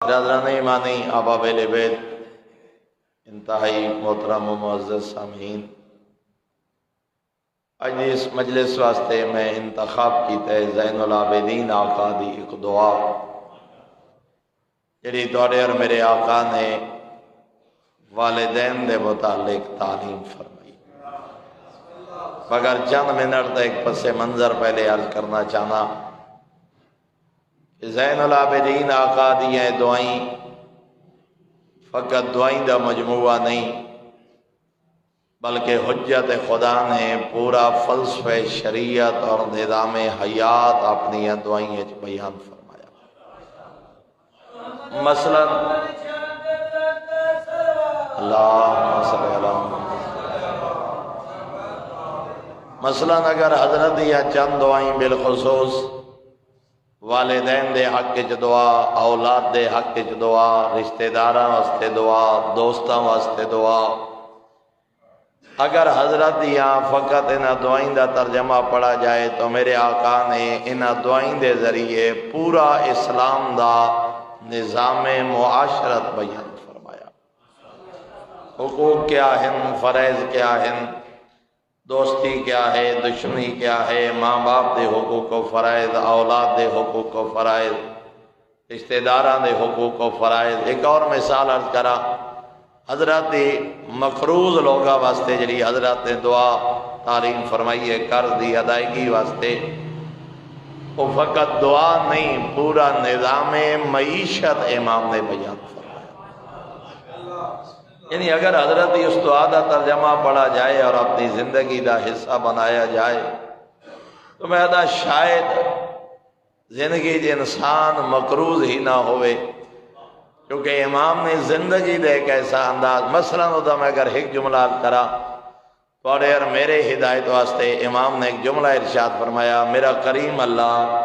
برادران ایمانی احباب اہل بیت، انتہائی محترم و معزز سامعین، اج اس مجلس واسطے میں انتخاب کیتا ہے زین العابدین آقا دی ایک دعا جڑی تواڈے اور میرے آقا نے والدین دے متعلق تعلیم فرمائی۔ مگر چند منٹ ایک پس منظر پہلے عرض کرنا چاہنا کہ زین العابدین آقا دی دعائیں فقط دعائیں دا مجموعہ نہیں بلکہ حجت خدا نے پورا فلسفہ شریعت اور نظام حیات اپنی دعائیں بیان فرمایا۔ مثلا اللہم صلی اللہ مثلا اگر حضرت یا چند دعائیں بالخصوص والدین دے حق چ دعا، اولاد دے حق چ دعا، رشتہ داراں واسطے دعا، دوستاں واسطے دعا، اگر حضرت یا فقط انہاں دعائیں دا ترجمہ پڑھا جائے تو میرے آقا نے انہاں دعائیں دے ذریعے پورا اسلام دا نظام معاشرت بیان فرمایا۔ حقوق کیا ہیں، فرائض کیا ہیں، دوستی کیا ہے، دشمنی کیا ہے، ماں باپ دے حقوق و فرائض، اولاد دے حقوق و فرائض، رشتہ داراں دے حقوق و فرائض۔ ایک اور مثال عرض کرا، حضرت مقروض لوگا واسطے جڑی حضرت نے دعا تعلیم فرمائی ہے قرض دی ادائیگی واسطے، وہ فقط دعا نہیں پورا نظام معیشت امام نے بیان فرمایا۔ یعنی اگر حضرت اس دعا دا ترجمہ پڑھا جائے اور اپنی زندگی دا حصہ بنایا جائے تو میں دا شاید زندگی دے انسان مقروض ہی نہ ہوئے، کیونکہ امام نے زندگی دے ایک ایسا انداز، مثلا دا میں اگر ایک جملہ کرا تھوڑے اور میرے ہدایت واسطے، امام نے ایک جملہ ارشاد فرمایا، میرا کریم اللہ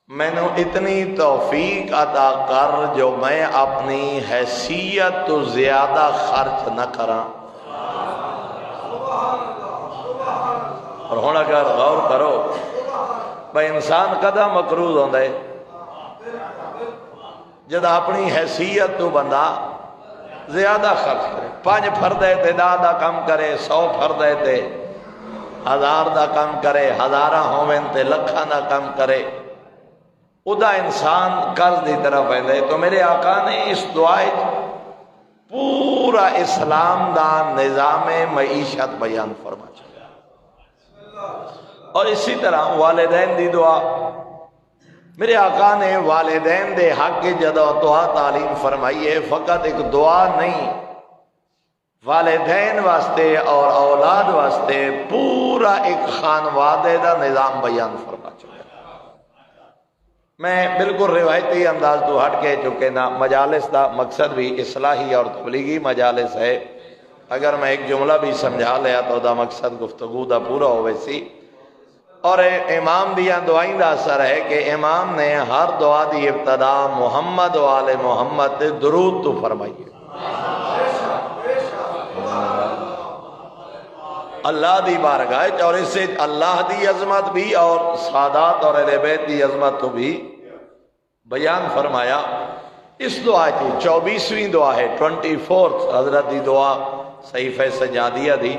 میں نے اتنی توفیق عطا کر جو میں اپنی حیثیت تو زیادہ خرچ نہ کراں۔ اور ہون اگر غور کرو بھائی انسان کدا مقروض ہوندہ ہے جد اپنی حیثیت تو بندہ زیادہ خرچ کرے، 5 فرد اعتداد دا کم کرے، 100 فرد اعتداد 1000 دا کم کرے، 1000 ہومن تے لکھاں دا کم کرے، ادا انسان قرض دی طرف ہے۔ تو میرے آقا نے اس دعائے پورا اسلام دا نظام معیشت بیان فرما چاہا۔ اور اسی طرح والدین دی دعا، میرے آقا نے والدین دے حق جدو دعا تعلیم فرمائی ہے، فقط ایک دعا نہیں، والدین واسطے اور اولاد واسطے پورا ایک خانوادے دا نظام بیان فرما چاہا۔ میں بالکل روایتی انداز تو ہٹ کے چکے نا، مجالس دا مقصد بھی اصلاحی اور تبلیغی مجالس ہے، اگر میں ایک جملہ بھی سمجھا لیا تو دا مقصد گفتگو دا پورا ہوئے سی۔ اور امام دیا دعائیں دا اثر ہے کہ امام نے ہر دعا دی ابتدا محمد و آل محمد درود تو فرمائی ہے۔ اللہ دی بارگاہ اور اس سے اللہ دی عظمت بھی اور سادات اور اہل بیت دی عظمت تو بھی بیان فرمایا۔ اس دعا کی 24ویں دعا ہے، 24 حضرت دی دعا صحیفہ سجادیہ دی،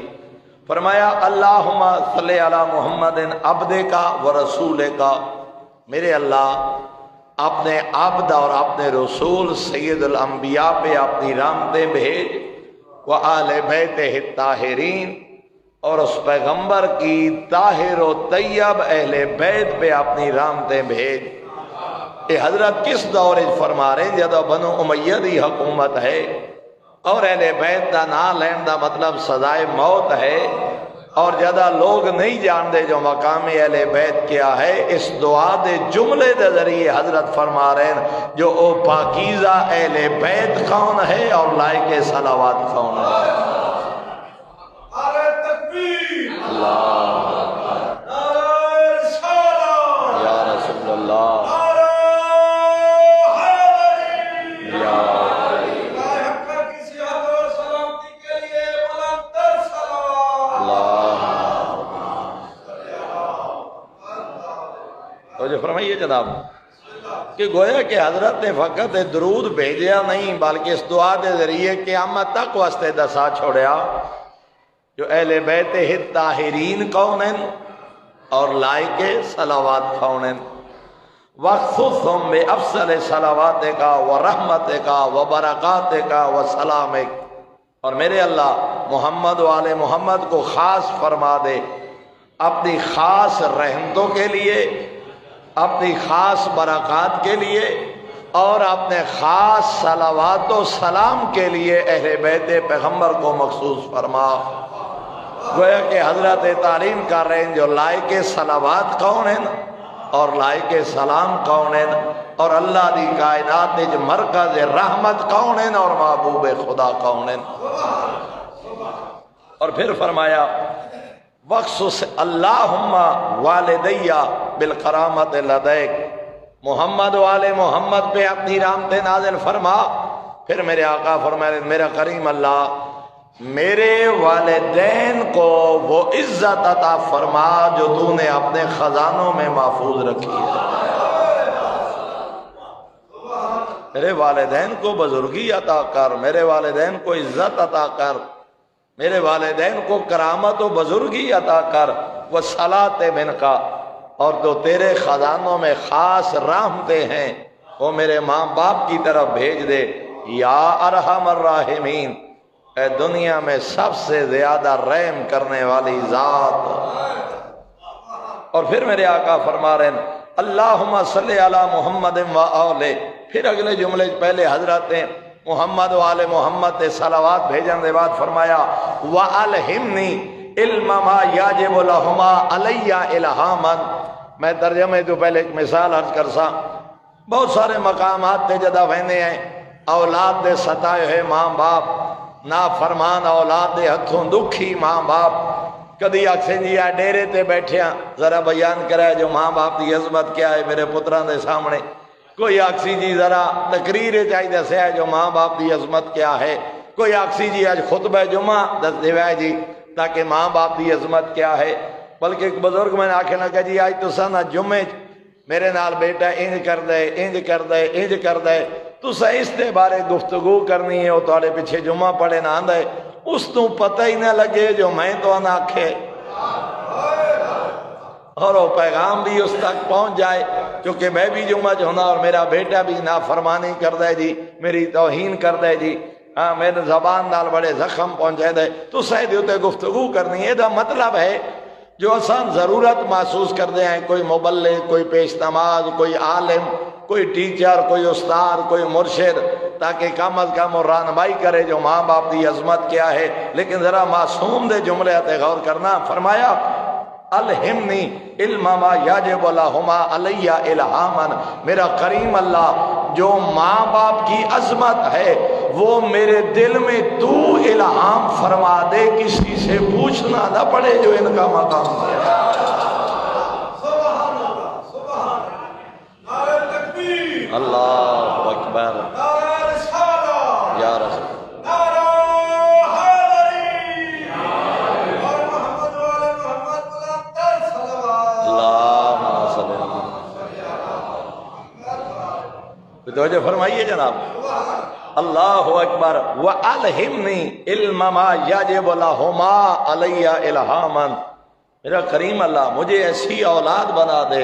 فرمایا اللہم صلی علی محمد عبدک و رسولک، میرے اللہ اپنے عبد اور اپنے رسول سید الانبیاء پہ اپنی رحمتیں بھیج، و آل بیتہ الطاہرین، اور اس پیغمبر کی طاہر و طیب اہل بیت پہ اپنی رحمتیں بھیج۔ یہ حضرت کس دور فرما رہے ہیں جدو بنو امیہ دی حکومت ہے اور اہل بیت دا نا لین دا مطلب سزائے موت ہے، اور جدہ لوگ نہیں جان دے جو مقام اہل بیت کیا ہے، اس دعا دے جملے دے ذریعے حضرت فرما رہے ہیں جو او پاکیزہ اہل بیت کون ہے اور لائق صلوات کون ہے۔ یا رسول اللہ، تو جو فرمائیے جناب کہ گویا کہ حضرت نے فقط درود بھیجیا نہیں بلکہ اس دعا دے ذریعے قیامت تک واسطے دسا چھوڑیا جو اہل بیت الطاہرین کون ہیں اور لائق صلوات کون ہیں وَخْصُصْهُمْ بِأَفْضَلِ صَلَوَاتِكَ وَرَحْمَتِكَ وَبَرَكَاتِكَ وَسَلَامِكَ، اور میرے اللہ محمد و آل محمد کو خاص فرما دے اپنی خاص رحمتوں کے لیے، اپنی خاص برکات کے لیے اور اپنے خاص صلوات و سلام کے لیے اہل بیت پیغمبر کو مخصوص فرما۔ گویا کہ حضرت تعلیم کر رہے ہیں جو لائق صلوات کون ہیں اور لائق سلام کون ہیں، اور اللہ دی کائنات نے جو مرکز رحمت کون ہیں اور محبوب خدا کون ہیں۔ اور پھر فرمایا وَخْصُصْ اللہم والدیّ بالکرامۃ لدیک، محمد والے محمد پہ اپنی رحمت نازل فرما۔ پھر میرے آقا فرمائے میرا کریم اللہ میرے والدین کو وہ عزت عطا فرما جو تو نے اپنے خزانوں میں محفوظ رکھی ہے۔ میرے والدین کو بزرگی عطا کر، میرے والدین کو عزت عطا کر، میرے والدین کو کرامت و بزرگی عطا کر، وہ صلاۃ من کا، اور جو تیرے خزانوں میں خاص رحمتیں ہیں وہ میرے ماں باپ کی طرف بھیج دے یا ارحم الراحمین، اے دنیا میں سب سے زیادہ رحم کرنے والی ذات۔ اور پھر میرے آقا فرما رہے ہیں اللہم صلی علی محمد و آلہ، پھر اگلے جملے پہلے حضرت نے محمد و آل محمد صلوات بھیجن دے بعد فرمایا وَأَلْهِمْنِي عِلْمَ مَا يَجِبُ لَهُمَا عَلَيَّ إِلْهَامًا۔ میں ترجمے تو پہلے ایک مثال عرض کرسا، بہت سارے مقامات تے جدہ وہنے ہیں اولاد دے ستائے ہوئے ماں باپ، نافرمان اولاد دے ہتھوں دکھی ماں باپ، کدی آکھیں جی آ ڈیرے تے بیٹھے ہیں ذرا بیان کرائے جو ماں باپ دی عظمت کیا ہے میرے پتران دے سامنے، کوئی آکسی جی ذرا تقریر چاہیے سے ہے جو ماں باپ دی عظمت کیا ہے، کوئی آکسی جی آج خطبہ جمعہ دس دیوائے جی تاکہ ماں باپ دی عظمت کیا ہے۔ بلکہ ایک بزرگ میں نے آکھے لگا جی آج تو سنا جمعے میرے نال بیٹا انج کر دے انج کر دے انج کر دے، تو اس دے بارے گفتگو کرنی ہے وہ تھوڑے پیچھے جمعہ پڑھے نہ آندے، اس تو پتہ ہی نہ لگے جو میں تو نہ آکھے، اور وہ پیغام بھی اس تک پہنچ جائے کیونکہ میں بھی جمعہ ہونا اور میرا بیٹا بھی نافرمانی کر دے جی، میری توہین کر دے جی، ہاں میرے زبان نال بڑے زخم پہنچے دے، تو سہی ہوتے گفتگو کرنی ہے۔ دا مطلب ہے جو آسان ضرورت محسوس کر دے ہیں، کوئی مبلغ، کوئی پیش نماز، کوئی عالم، کوئی ٹیچر، کوئی استاد، کوئی مرشد، تاکہ کم از کم وہ رہنمائی کرے جو ماں باپ دی عظمت کیا ہے۔ لیکن ذرا معصوم دے جملے آتے غور کرنا، فرمایا الہمنی علم ما یجب لہما علیہ الہاما، میرا کریم اللہ جو ماں باپ کی عظمت ہے وہ میرے دل میں تو الہام فرما دے، کسی سے پوچھنا نہ پڑے جو ان کا مقام ہے۔ اللہ اکبر یا رسول توجہ فرمائیے جناب، اللہ اکبر وَأَلْهِمْنِي عِلْمَ مَا يَجِبُ لَهُمَا عَلَيَّ إِلْهَامًا، میرا کریم اللہ مجھے ایسی اولاد بنا دے،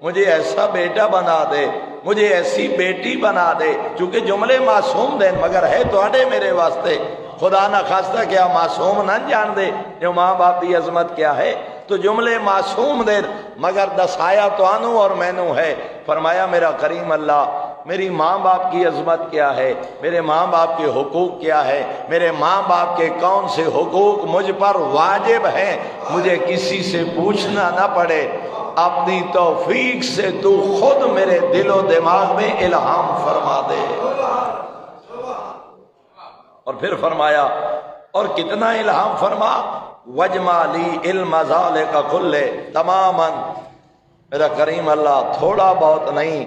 مجھے ایسا بیٹا بنا دے، مجھے ایسی بیٹی بنا دے، چونکہ جملے معصوم دیں مگر ہے تو اڑے میرے واسطے، خدا نہ خواستہ کیا معصوم نہ جان دے جو ماں باپ دی عظمت کیا ہے، تو جملے معصوم دیں مگر دسایا تو آنو اور مینو ہے۔ فرمایا میرا کریم اللہ میری ماں باپ کی عظمت کیا ہے، میرے ماں باپ کے حقوق کیا ہے، میرے ماں باپ کے کون سے حقوق مجھ پر واجب ہیں، مجھے کسی سے پوچھنا نہ پڑے، اپنی توفیق سے تو خود میرے دل و دماغ میں الہام فرما دے۔ اور پھر فرمایا اور کتنا الہام فرما وجمع لی علم ذالک کلہ تماما، میرا کریم اللہ تھوڑا بہت نہیں،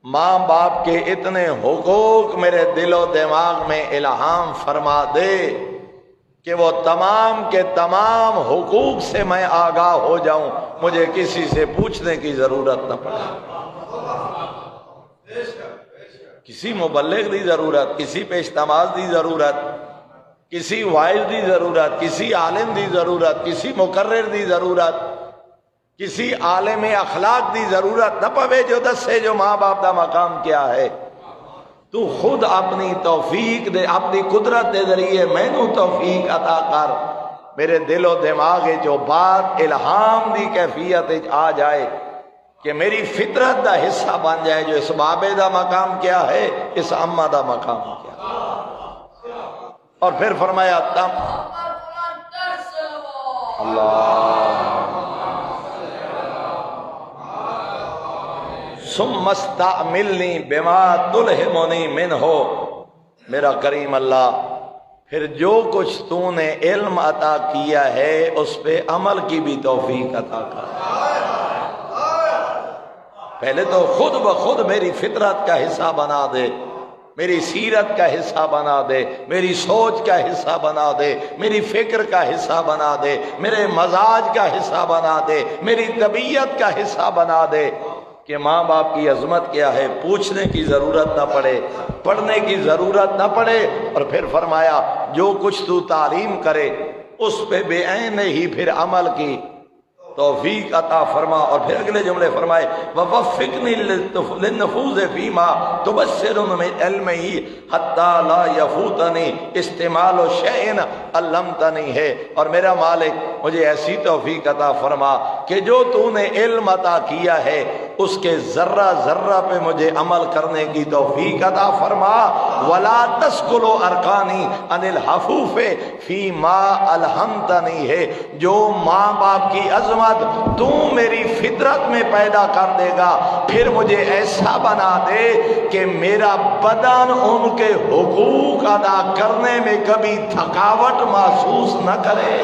ماں باپ کے اتنے حقوق میرے دل و دماغ میں الہام فرما دے کہ وہ تمام کے تمام حقوق سے میں آگاہ ہو جاؤں، مجھے کسی سے پوچھنے کی ضرورت نہ پڑے۔ کسی مبلغ دی ضرورت، کسی پیش نماز دی ضرورت، کسی وائز دی ضرورت، کسی عالم دی ضرورت، کسی مقرر دی ضرورت، کسی عالم اخلاق دی ضرورت نہ پوے جو دسے جو ماں باپ دا مقام کیا ہے۔ تو خود اپنی توفیق دے، اپنی قدرت دے ذریعے مینوں توفیق عطا کر، میرے دل و دماغ جو بات الہام دی کیفیت آ جائے کہ میری فطرت دا حصہ بن جائے جو اس بابے دا مقام کیا ہے، اس اماں دا مقام کیا ہے۔ اور پھر فرمایا تم اللہ ثم استعملنی بما تلہمنی منہ، میرا کریم اللہ پھر جو کچھ تو نے علم عطا کیا ہے اس پہ عمل کی بھی توفیق عطا کر۔ پہلے تو خود بخود میری فطرت کا حصہ بنا دے، میری سیرت کا حصہ بنا دے، میری سوچ کا حصہ بنا دے، میری فکر کا حصہ بنا دے، میرے مزاج کا حصہ بنا دے، میری طبیعت کا حصہ بنا دے کہ ماں باپ کی عظمت کیا ہے پوچھنے کی ضرورت نہ پڑے، پڑھنے کی ضرورت نہ پڑے۔ اور پھر فرمایا جو کچھ تو تعلیم کرے اس پہ بے عین ہی پھر عمل کی توفیق عطا فرما۔ اور پھر اگلے جملے فرمائے وَوَفِّقْنِي لِلنُّفُوذِ فِيمَا تُبَصِّرُ مِنْ عِلْمِهِ حَتَّى لَا يَفُوتَنِي اسْتِعْمَالُ شَيْءٍ عَلَّمْتَنِي ہے۔ اور میرا مالک مجھے ایسی توفیق عطا فرما کہ جو تو نے علم عطا کیا ہے اس کے ذرہ ذرہ پہ مجھے عمل کرنے کی توفیق عطا فرما۔ وَلَا تَسْكُلُ أَرْقَانِي عَنِ الْحَفُوفِ فِيمَا أَلْهَمْتَنِي ہے۔ جو ماں باپ کی عظمت تو میری فطرت میں پیدا کر دے گا پھر مجھے ایسا بنا دے کہ میرا بدن ان کے حقوق ادا کرنے میں کبھی تھکاوٹ محسوس نہ کرے۔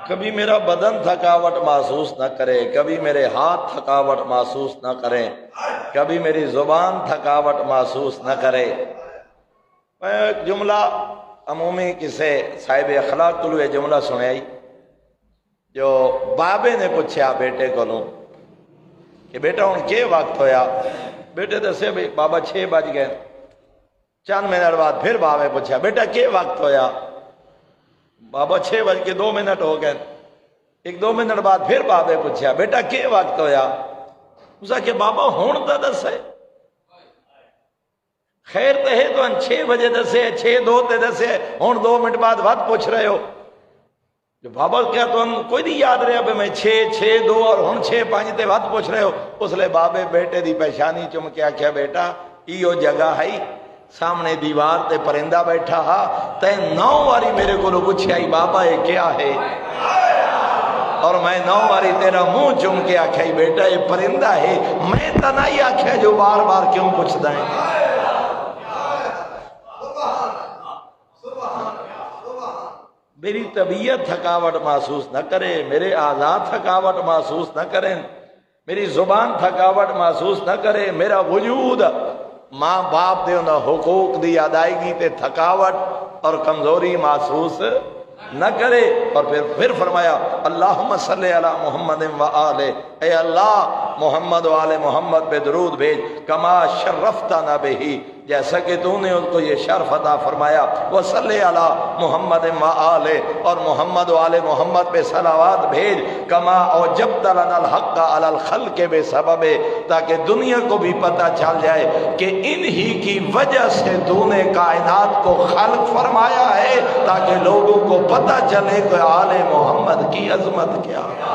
کبھی میرا بدن تھکاوٹ محسوس نہ کرے، کبھی میرے ہاتھ تھکاوٹ محسوس نہ کریں، کبھی میری زبان تھکاوٹ محسوس نہ کرے۔ میں ایک جملہ عمومی کسے صاحب اخلاق کو یہ جملہ سنائی جو بابے نے پوچھا بیٹے کو لوں کہ بیٹا ہوں کے وقت ہویا، بیٹے دسے بابا 6 بج گئے۔ چند منٹ بعد پھر بابے پوچھا بیٹا کے وقت ہویا، بابا 6 بج کے 2 منٹ ہو گئے۔ 1-2 منٹ بعد پھر بابے پوچھا بیٹا کے وقت ہویا، اسا کہ بابا ہون تا دسے خیر تے ہے تو 6 بجے دسے 6:02 تے دسے ہون 2 منٹ بعد وقت پوچھ رہے ہو۔ جو بابا کیا تو کوئی نہیں یاد رہا بے میں 6:02 اور ہون 6:05 تے وقت پوچھ رہے ہو۔ اس لئے بابے بیٹے دی پہچانی چم کیا بیٹا ایو جگہ ہے سامنے دیوار تے پرندہ بیٹھا ہا تے 9 واری میرے کو لو پوچھا ہی بابا یہ کیا ہے، اور میں 9 واری تیرا منہ چم کے آکھائی بیٹا یہ پرندہ ہے، میں تا نہیں آکھا جو بار بار کیوں پوچھتا ہے۔ میری طبیعت تھکاوٹ محسوس نہ کرے، میرے اعضاء تھکاوٹ محسوس نہ کریں، میری زبان تھکاوٹ محسوس نہ کرے، میرا وجود ماں باپ دے انہاں حقوق دی ادائیگی تے تھکاوٹ اور کمزوری محسوس نہ کرے۔ اور پھر فرمایا اللہم صلی علی محمد و آلہ، اے اللہ محمد و آل محمد پہ درود بھیج، کما شرفتنا بہی، جیسا کہ تو نے ان کو یہ شرف عطا فرمایا، وصلی علی محمد و آلہ، اور محمد و آل محمد پہ صلوات بھیج، کما اوجبت لنا الحق علی الخلق بے سبب، تاکہ دنیا کو بھی پتہ چل جائے کہ انہی کی وجہ سے تو نے کائنات کو خلق فرمایا ہے، تاکہ لوگوں کو پتہ چلے کہ آل محمد کی عظمت کیا ہے۔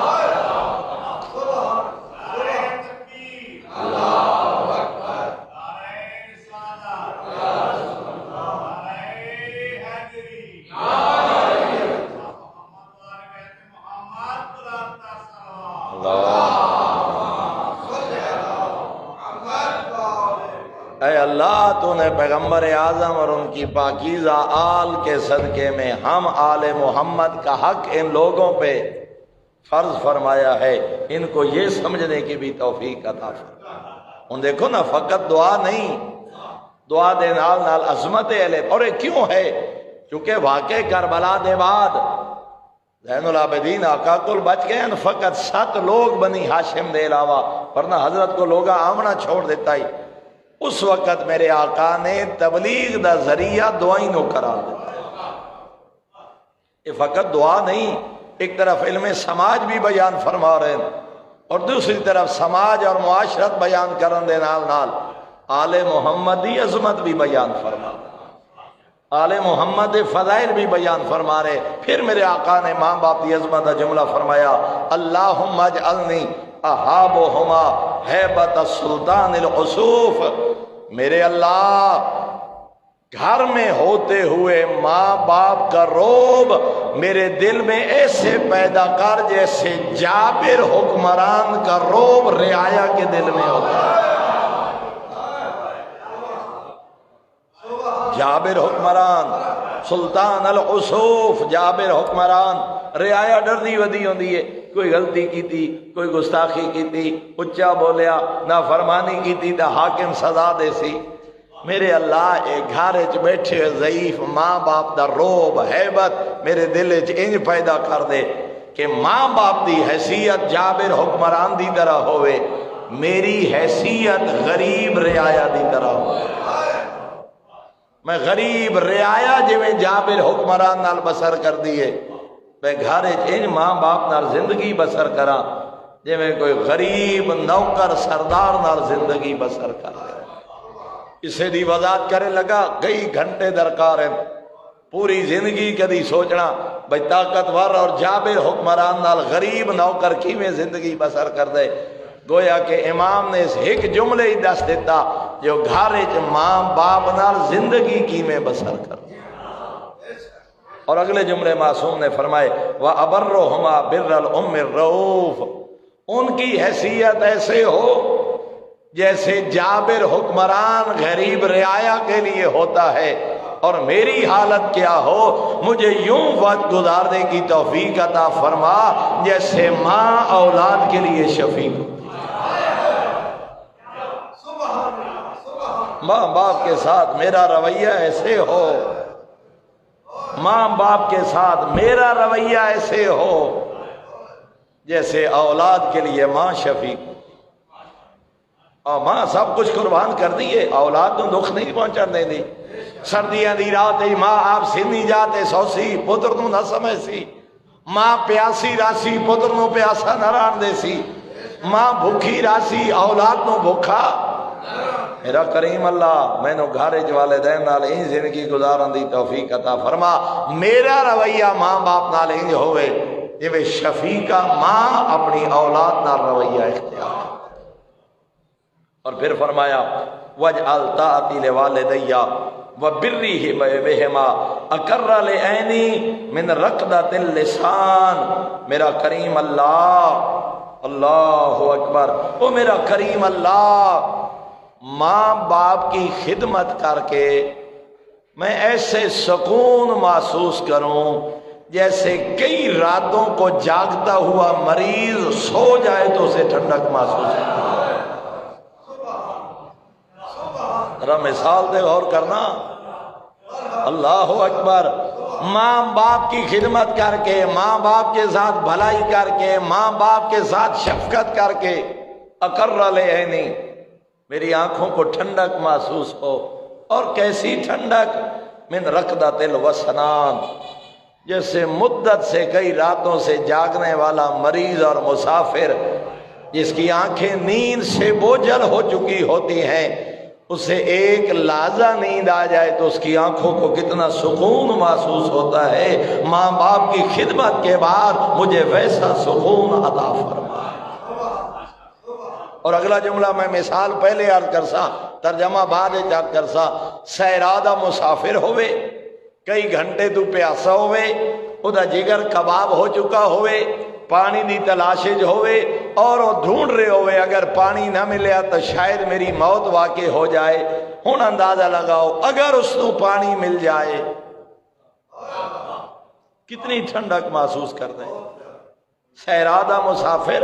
اے اللہ تو نے پیغمبر اعظم اور ان کی پاکیزہ آل کے صدقے میں ہم آل محمد کا حق ان لوگوں پہ فرض فرمایا ہے، ان کو یہ سمجھنے کی بھی توفیق عطا فرما۔ ان دیکھو نا، فقط دعا نہیں، دعا دے نال نال عظمت اہل، اور یہ کیوں ہے؟ کیونکہ واقع کربلا دے بعد زین العابدین آقا کل بچ گئے ہیں فقط 7 لوگ بنی ہاشم دے علاوہ، ورنہ حضرت کو لوگا آمنا چھوڑ دیتا ہی۔ اس وقت میرے آقا نے تبلیغ دا ذریعہ دعائیں نو قرار دیتا ہے۔ یہ فقط دعا نہیں، ایک طرف علم سماج بھی بیان فرما رہے ہیں اور دوسری طرف سماج اور معاشرت بیان کرن دے نال نال آل محمد دی عظمت بھی بیان فرما، آل محمد فضائل بھی بیان فرما رہے۔ پھر میرے آقا نے ماں باپ کی عظمت کا جملہ فرمایا، اللہم اجعلنی احابہما ہیبت السلطان العصوف، میرے اللہ گھر میں ہوتے ہوئے ماں باپ کا روب میرے دل میں ایسے پیدا کر جیسے جابر حکمران کا روب رعایا کے دل میں ہوتا ہے۔ جابر حکمران، سلطان العصوف، جابر حکمران، رعایا ڈردی ودی ہوندی ہے، کوئی غلطی کی تھی، کوئی گستاخی کی تھی، اچا بولیا، نافرمانی کی تھی تو حاکم سزا دے سی۔ میرے اللہ ایک گھر وچ بیٹھے ضعیف ماں باپ دا روب ہیبت میرے دل وچ انج پیدا کر دے کہ ماں باپ دی حیثیت جابر حکمران دی طرح ہوئے، میری حیثیت غریب رعایا دی طرح ہوئے۔ میں غریب رعایا جویں جابر حکمران نال بسر کر دیے، میں گھر انج ماں باپ نال زندگی بسر کراں جویں کوئی غریب نوکر سردار نال زندگی بسر کر دے۔ اسے دی وضاحت کرے لگا، کئی گھنٹے درکار ہیں، پوری زندگی کدی سوچنا بھئی طاقتور اور جابر حکمران نال غریب نوکر کیویں زندگی بسر کر دے۔ گویا کہ امام نے اس ایک جملے ہی دس دیتا جو گھر وچ ماں باپ نال زندگی کیویں بسر کر دے۔ اور اگلے جملے معصوم نے فرمائے وَأَبَرُّهُمَا بِرَّ الْأُمِّ الرَّؤُوفِ، ان کی حیثیت ایسے ہو جیسے جابر حکمران غریب رعایا کے لیے ہوتا ہے، اور میری حالت کیا ہو، مجھے یوں وقت گزارنے کی توفیق عطا فرما جیسے ماں اولاد کے لیے شفیق ہو۔ ماں باپ کے ساتھ میرا رویہ ایسے ہو، ماں باپ کے ساتھ میرا رویہ ایسے ہو جیسے اولاد کے لیے ماں شفیق ہو۔ اور ماں سب کچھ قربان کر دیے، اولاد نو دکھ نہیں پہنچن دیں دی۔ سردیاں دی رات ماں آپ سینی جاتے سوسی پتر نو نہ سمجھ سی، ماں پیاسی راسی پتر نو پیاسا نہ ران دے سی، ماں بھوکھی راسی اولاد نو بھوکھا۔ میرا کریم اللہ میں نو گھارج والدین نال این زندگی گزارن دی توفیق عطا فرما۔ میرا رویہ ماں باپ نال انج ہوئے جویں شفیقہ ماں اپنی اولاد نال رویہ اختیار۔ اور پھر فرمایا وَجْعَلْ طَاعَتِي لِوَالِدَيَّ وَبِرِّهِمَا بِهِمَا أَقَرَّ لِعَيْنِي مِنْ رَقْدَةِ اللِّسَانِ، میرا کریم اللہ، اللہ اکبر، او میرا کریم اللہ، ماں باپ کی خدمت کر کے میں ایسے سکون محسوس کروں جیسے کئی راتوں کو جاگتا ہوا مریض سو جائے تو اسے ٹھنڈک محسوس ہوتی ہے۔ ذرا مثال دے غور کرنا، اللہ اکبر، ماں باپ کی خدمت کر کے، ماں باپ کے ساتھ بھلائی کر کے، ماں باپ کے ساتھ شفقت کر کے، اقر لعینی، میری آنکھوں کو ٹھنڈک محسوس ہو۔ اور کیسی ٹھنڈک؟ من رقدۃ الوسنان، جیسے مدت سے کئی راتوں سے جاگنے والا مریض اور مسافر جس کی آنکھیں نیند سے بوجھل ہو چکی ہوتی ہیں، اسے ایک لحظہ نیند آ جائے تو اس کی آنکھوں کو کتنا سکون محسوس ہوتا ہے۔ ماں باپ کی خدمت کے بعد مجھے ویسا سکون عطا فرما۔ اور اگلا جملہ میں مثال پہلے عرض کرسا، ترجمہ بعد عرض کرسا۔ سیرادہ مسافر ہوئے، کئی گھنٹے تو پیاسا ہوئے، ادا جگر کباب ہو چکا ہوئے، پانی دی تلاشج ہوئے اور وہ ڈھونڈ رہے ہوئے اگر پانی نہ ملیا تو شاید میری موت واقع ہو جائے۔ ہن اندازہ لگاؤ اگر اس کو پانی مل جائے کتنی ٹھنڈک محسوس کر دیں۔ سیرادہ مسافر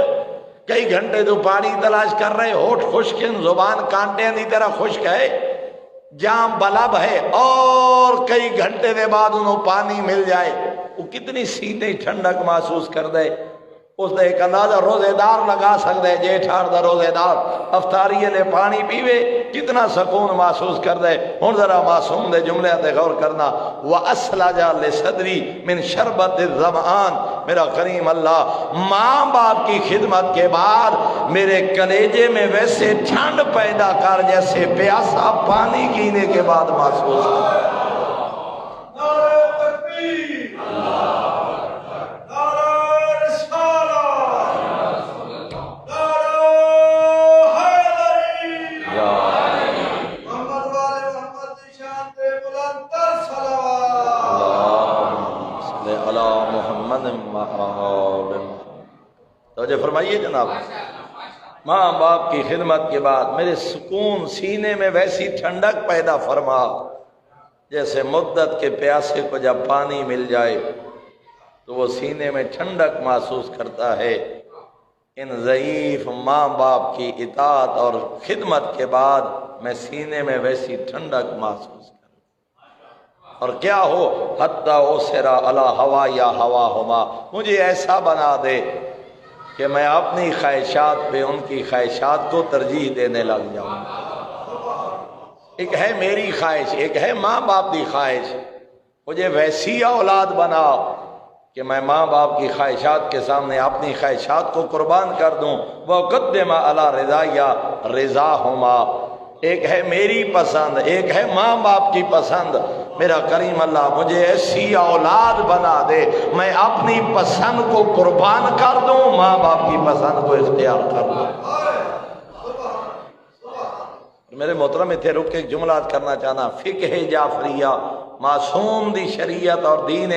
کئی گھنٹے تو پانی تلاش کر رہے، ہوٹھ خشک ہیں، زبان کانٹے دی طرح خشک ہے، جام بلب ہے، اور کئی گھنٹے دے بعد انہوں پانی مل جائے، وہ کتنی سینے ٹھنڈک محسوس کر دے۔ اس نے ایک اندازہ روزے دار لگا سکتے، جیٹھار دا روزے دار افطاری لے پانی پیوے کتنا سکون محسوس کر دے۔ ہن ذرا معصوم دے جملے تے غور کرنا، وَأَسْلَجَ لِصَدْرِي مِنْ شَرْبَةِ الظَّمْآن، میرا کریم اللہ ماں باپ کی خدمت کے بعد میرے کلیجے میں ویسے ٹھنڈ پیدا کر جیسے پیاسا پانی پینے کے بعد محسوس کر۔ توجہ فرمائیے جناب، ماں باپ کی خدمت کے بعد میرے سکون سینے میں ویسی ٹھنڈک پیدا فرما جیسے مدت کے پیاسے کو جب پانی مل جائے تو وہ سینے میں ٹھنڈک محسوس کرتا ہے۔ ان ضعیف ماں باپ کی اطاعت اور خدمت کے بعد میں سینے میں ویسی ٹھنڈک محسوس کروں، اور کیا ہو حتی اوسرا علی ہوا یا ہوا ہما، مجھے ایسا بنا دے کہ میں اپنی خواہشات پہ ان کی خواہشات کو ترجیح دینے لگ جاؤں۔ ایک ہے میری خواہش، ایک ہے ماں باپ کی خواہش، مجھے ویسی اولاد بنا کہ میں ماں باپ کی خواہشات کے سامنے اپنی خواہشات کو قربان کر دوں۔ وَقَدِّمَ عَلَىٰ رِضَايَ رِضَاهُمَا، ایک ہے میری پسند، ایک ہے ماں باپ کی پسند۔ میرا کریم اللہ مجھے ایسی اولاد بنا دے میں اپنی پسند کو قربان کر دوں، ماں باپ کی پسند کو اختیار کر دوں۔ میرے محترم اتنے رک کے ایک جملہ کرنا چاہنا، فقہ جعفریہ معصوم دی شریعت اور دین،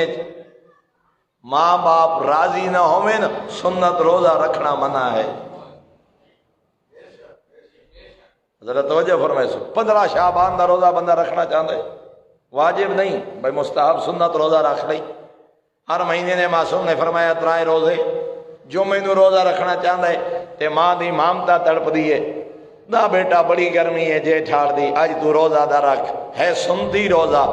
ماں باپ راضی نہ ہوئے نا سنت روزہ رکھنا منع ہے۔ ذرا توجہ فرمائے، 15 شعبان دا روزہ بندہ رکھنا چاہتا ہے، واجب نہیں بھائی، مستحب سنت روزہ رکھ لئی۔ ہر مہینے نے معصوم نے فرمایا 3 روزے، جو مینوں روزہ رکھنا چاہتا ہے تے ماں دی مامتا تڑپ دیے، نہ بیٹا بڑی گرمی ہے جے ٹھاڑ دی، آج تو روزہ دا رکھ، ہے سنتی روزہ،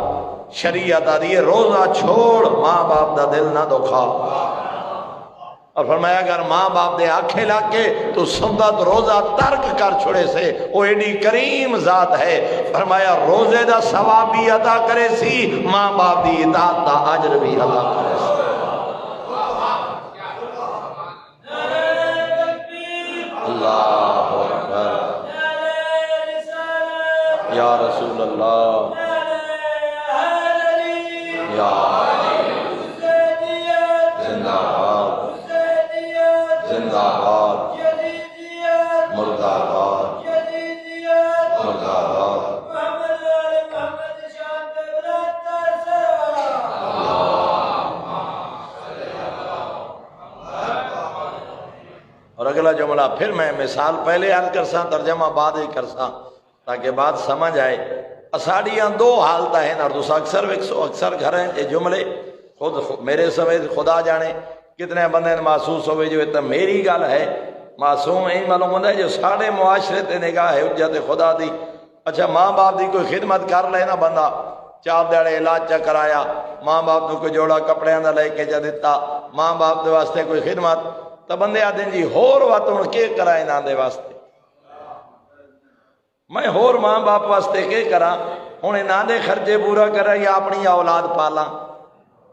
شریعت آ دیئے روزہ چھوڑ، ماں باپ دا دل نہ دکھا۔ اور فرمایا اگر ماں باپ دے آنکھیں لگ کے تو سنت روزہ ترک کر چھوڑے سے، وہ ایڈی کریم ذات ہے، فرمایا روزے دا ثواب بھی عطا کرے سی، ماں باپ دی اطاعت دا اجر بھی عطا کرے سی۔ اللہ اکبر، یا رسول اللہ، یا زندہ باد، زندہ باد، مردہ باد، مردہ باد۔ اور اگلا جملہ پھر میں مثال پہلے عرض کرساں، ترجمہ بعد ہی کرساں تاکہ بات سمجھ آئے۔ اساڑیاں 2 حالتیں ہیں، اور دوسرا اکثر گھر ہیں یہ جملے خود میرے سمیت خدا جانے کتنے بندے محسوس ہوئے جو اتنا میری گل ہے، معصوم ہی معلوم ہوتا ہے جو سارے معاشرے تے نگاہ ہے حجت خدا دی۔ اچھا ماں باپ دی کوئی خدمت کر لے نا بندہ، 4 دیہڑے علاج چا کرایا، ماں باپ کو کوئی جوڑا کپڑے دا لے کے جا دیتا، ماں باپ دے واسطے کوئی خدمت، تو بندے آتے ہیں جی ہور وقت ہوں کے کرائے نا دے واسطے، میں ہور ماں باپ واسطے کے کرا، ہوں نہ دے خرچے پورا کرا یا اپنی اولاد پالا،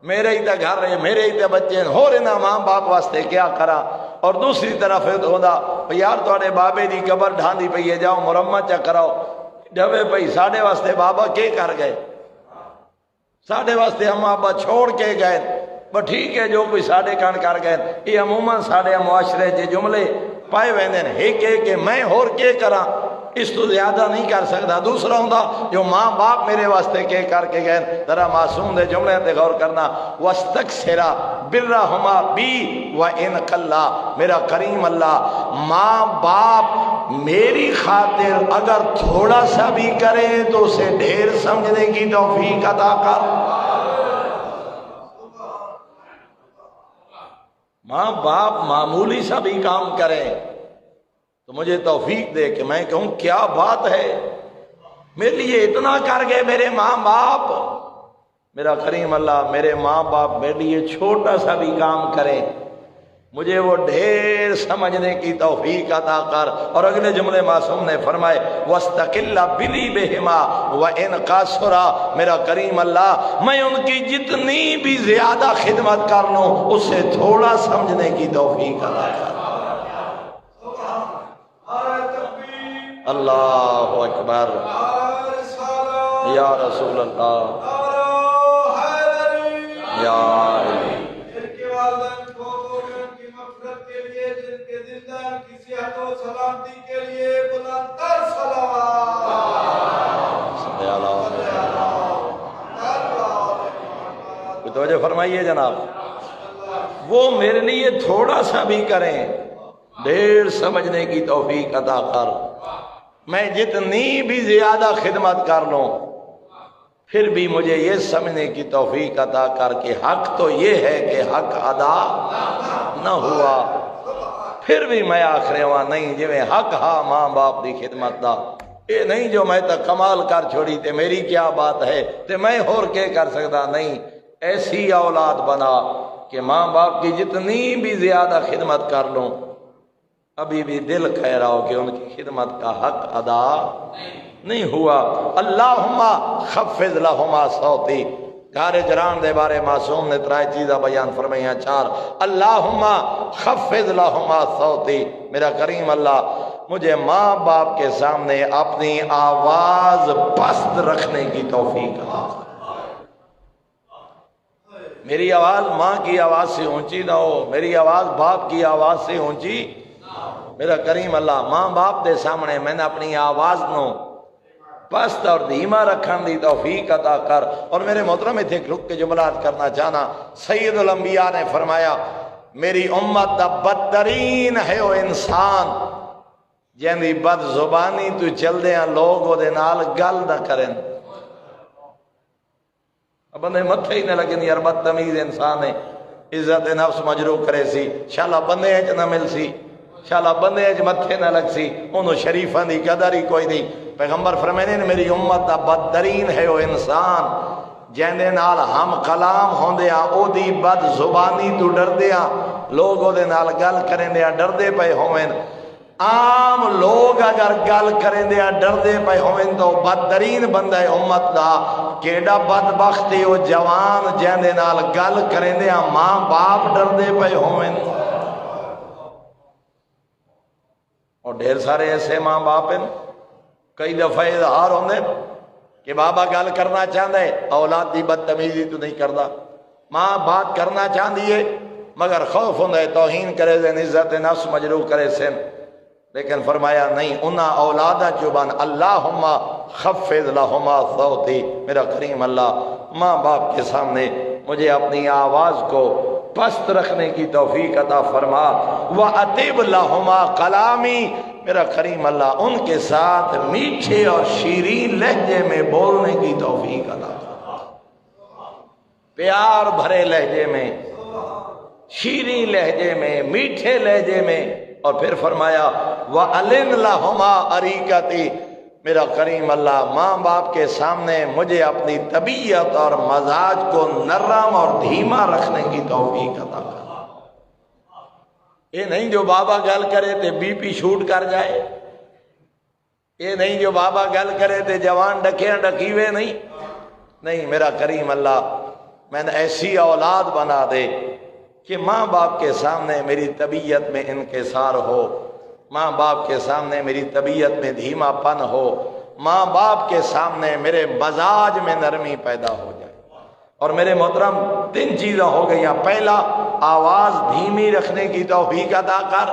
میرے ہی تے گھر ہے، میرے ہی تے بچے ہیں، ہور نہ ماں باپ واسطے کیا کرا۔ اور دوسری طرف ہوتا یار تھوڑے بابے دی قبر ڈھاندی پئی ہے، جاؤ مرمت چا کراؤ، ڈبے پئی ساڈے واسطے بابا کے کر گئے، ساڈے واسطے ہم آبا چھوڑ کے گئے، بس ٹھیک ہے جو کوئی ساڈے کان کر گئے۔ یہ عموماً ساڈے معاشرے چ جملے پائے ویندے ہیں، ایک کہ میں ہور کے کراں، اس تو زیادہ نہیں کر سکتا۔ دوسرا ہوں جو ماں باپ میرے واسطے کے کر کے گئے، ذرا معصوم دے جملے تے غور کرنا، وَاسْتَكْسِرَ بِرَّهُمَا بِي وَإِنْ قَلَّا، میرا کریم اللہ ماں باپ میری خاطر اگر تھوڑا سا بھی کرے تو اسے ڈھیر سمجھنے کی توفیق عطا کر۔ ماں باپ معمولی سا بھی کام کریں تو مجھے توفیق دے کہ میں کہوں کیا بات ہے، میرے لیے اتنا کر گئے میرے ماں باپ۔ میرا کریم اللہ میرے ماں باپ میرے لیے چھوٹا سا بھی کام کریں، مجھے وہ ڈھیر سمجھنے کی توفیق عطا کر۔ اور اگلے جملے معصوم نے فرمائے وَاسْتَقِلَّ بِلِي بِهِمَا وَإِنْ قَصُرَا، میرا کریم اللہ میں ان کی جتنی بھی زیادہ خدمت کر لوں اس سے تھوڑا سمجھنے کی توفیق عطا کر۔ اللہ اکبر یا رسول اللہ یا توجہ فرمائیے جناب، وہ میرے لیے تھوڑا سا بھی کریں، ڈھیر سمجھنے کی توفیق عطا کر۔ میں جتنی بھی زیادہ خدمت کر لوں پھر بھی مجھے یہ سمجھنے کی توفیق عطا کر کہ حق تو یہ ہے کہ حق ادا نہ ہوا، پھر بھی میں آخرے وہاں نہیں جو حق ہاں ماں باپ دی خدمت دا، یہ نہیں جو میں تو کمال کر چھوڑی تے میری کیا بات ہے تے میں اور کیا کر سکتا، نہیں، ایسی اولاد بنا کہ ماں باپ کی جتنی بھی زیادہ خدمت کر لوں ابھی بھی دل کہہ رہا ہو کہ ان کی خدمت کا حق ادا نہیں ہوا۔ اللہم خفض لہما صوتی، گھر جران دے بارے معصوم نے ترائے چیزیں بیان فرمائیاں، چار، اللہم خفض لہما صوتی، میرا کریم اللہ مجھے ماں باپ کے سامنے اپنی آواز پست رکھنے کی توفیق عطا کر۔ میری آواز ماں کی آواز سے اونچی نہ ہو، میری آواز باپ کی آواز سے اونچی، میرا کریم اللہ ماں باپ دے سامنے میں نے اپنی آواز نو پست اور دھیما رکھن دی توفیق عطا کر۔ اور میرے محترم تھے رک کے جملات کرنا چاہنا، سید الانبیاء نے فرمایا میری امت دا بدترین ہے وہ انسان جن دی بد زبانی تو چل دے ہیں لوگ وہ دے نال گل نہ کریں، بندے متھے ہی نہ لگن یار بدتمیز انسان ہے، عزت نفس مجروح کرے سی، شالا بندے اچ نہ مل سی، شالا بندے اچ متھے نہ لگ سی، انہوں شریفاں دی قدر ہی کوئی نہیں۔ پیغمبر فرمانے نے میری امت دا بدترین ہے وہ انسان جن دے نال ہم کلام ہوندیاں او دی بد زبانی تو ڈردیاں لوگ او دے نال گل کریں دیاں ڈردے پے ہوئیں، عام لوگ اگر گل کریں دیا ڈردے پہ ہوئیں تو بدترین بندہ امت دا کیڑا بدبختی او جوان جن دے نال گل کریں دیا ماں باپ ڈردے پہ ہوئیں۔ اور ڈھیر سارے ایسے ماں باپ ہیں کئی دفعہ اظہار ہوندے کہ بابا گل کرنا چاہتا ہے اولاد دی بدتمیزی تو نہیں کردا، ماں بات کرنا چاہتی ہے مگر خوف ہوندہ ہے توہین کرے دیں، عزت نفس مجروح کرے سن، لیکن فرمایا نہیں انہا اولادہ چوبان اللہم خفض لہما صوتی، میرا کریم اللہ ماں باپ کے سامنے مجھے اپنی آواز کو پست رکھنے کی توفیق عطا فرما، وَأَطِبْ لَهُمَا کلامی، میرا کریم اللہ ان کے ساتھ میٹھے اور شیرین لہجے میں بولنے کی توفیق عطا فرما، پیار بھرے لہجے میں، شیرین لہجے میں، میٹھے لہجے میں۔ اور پھر فرمایا وَأَلِنْ لَهُمَا أَرِيكَتِي، میرا کریم اللہ ماں باپ کے سامنے مجھے اپنی طبیعت اور مزاج کو نرم اور دھیما رکھنے کی توفیق عطا کر۔ یہ نہیں جو بابا گل کرے تے بی پی شوٹ کر جائے، یہ نہیں جو بابا گل کرے تے جوان ڈکیاں ڈکیوے، نہیں، میرا کریم اللہ میں نے ایسی اولاد بنا دے کہ ماں باپ کے سامنے میری طبیعت میں انکسار ہو، ماں باپ کے سامنے میری طبیعت میں دھیما پن ہو، ماں باپ کے سامنے میرے مزاج میں نرمی پیدا ہو جائے۔ اور میرے محترم تین چیزیں ہو گئی، پہلا آواز دھیمی رکھنے کی توفیق عطا کر،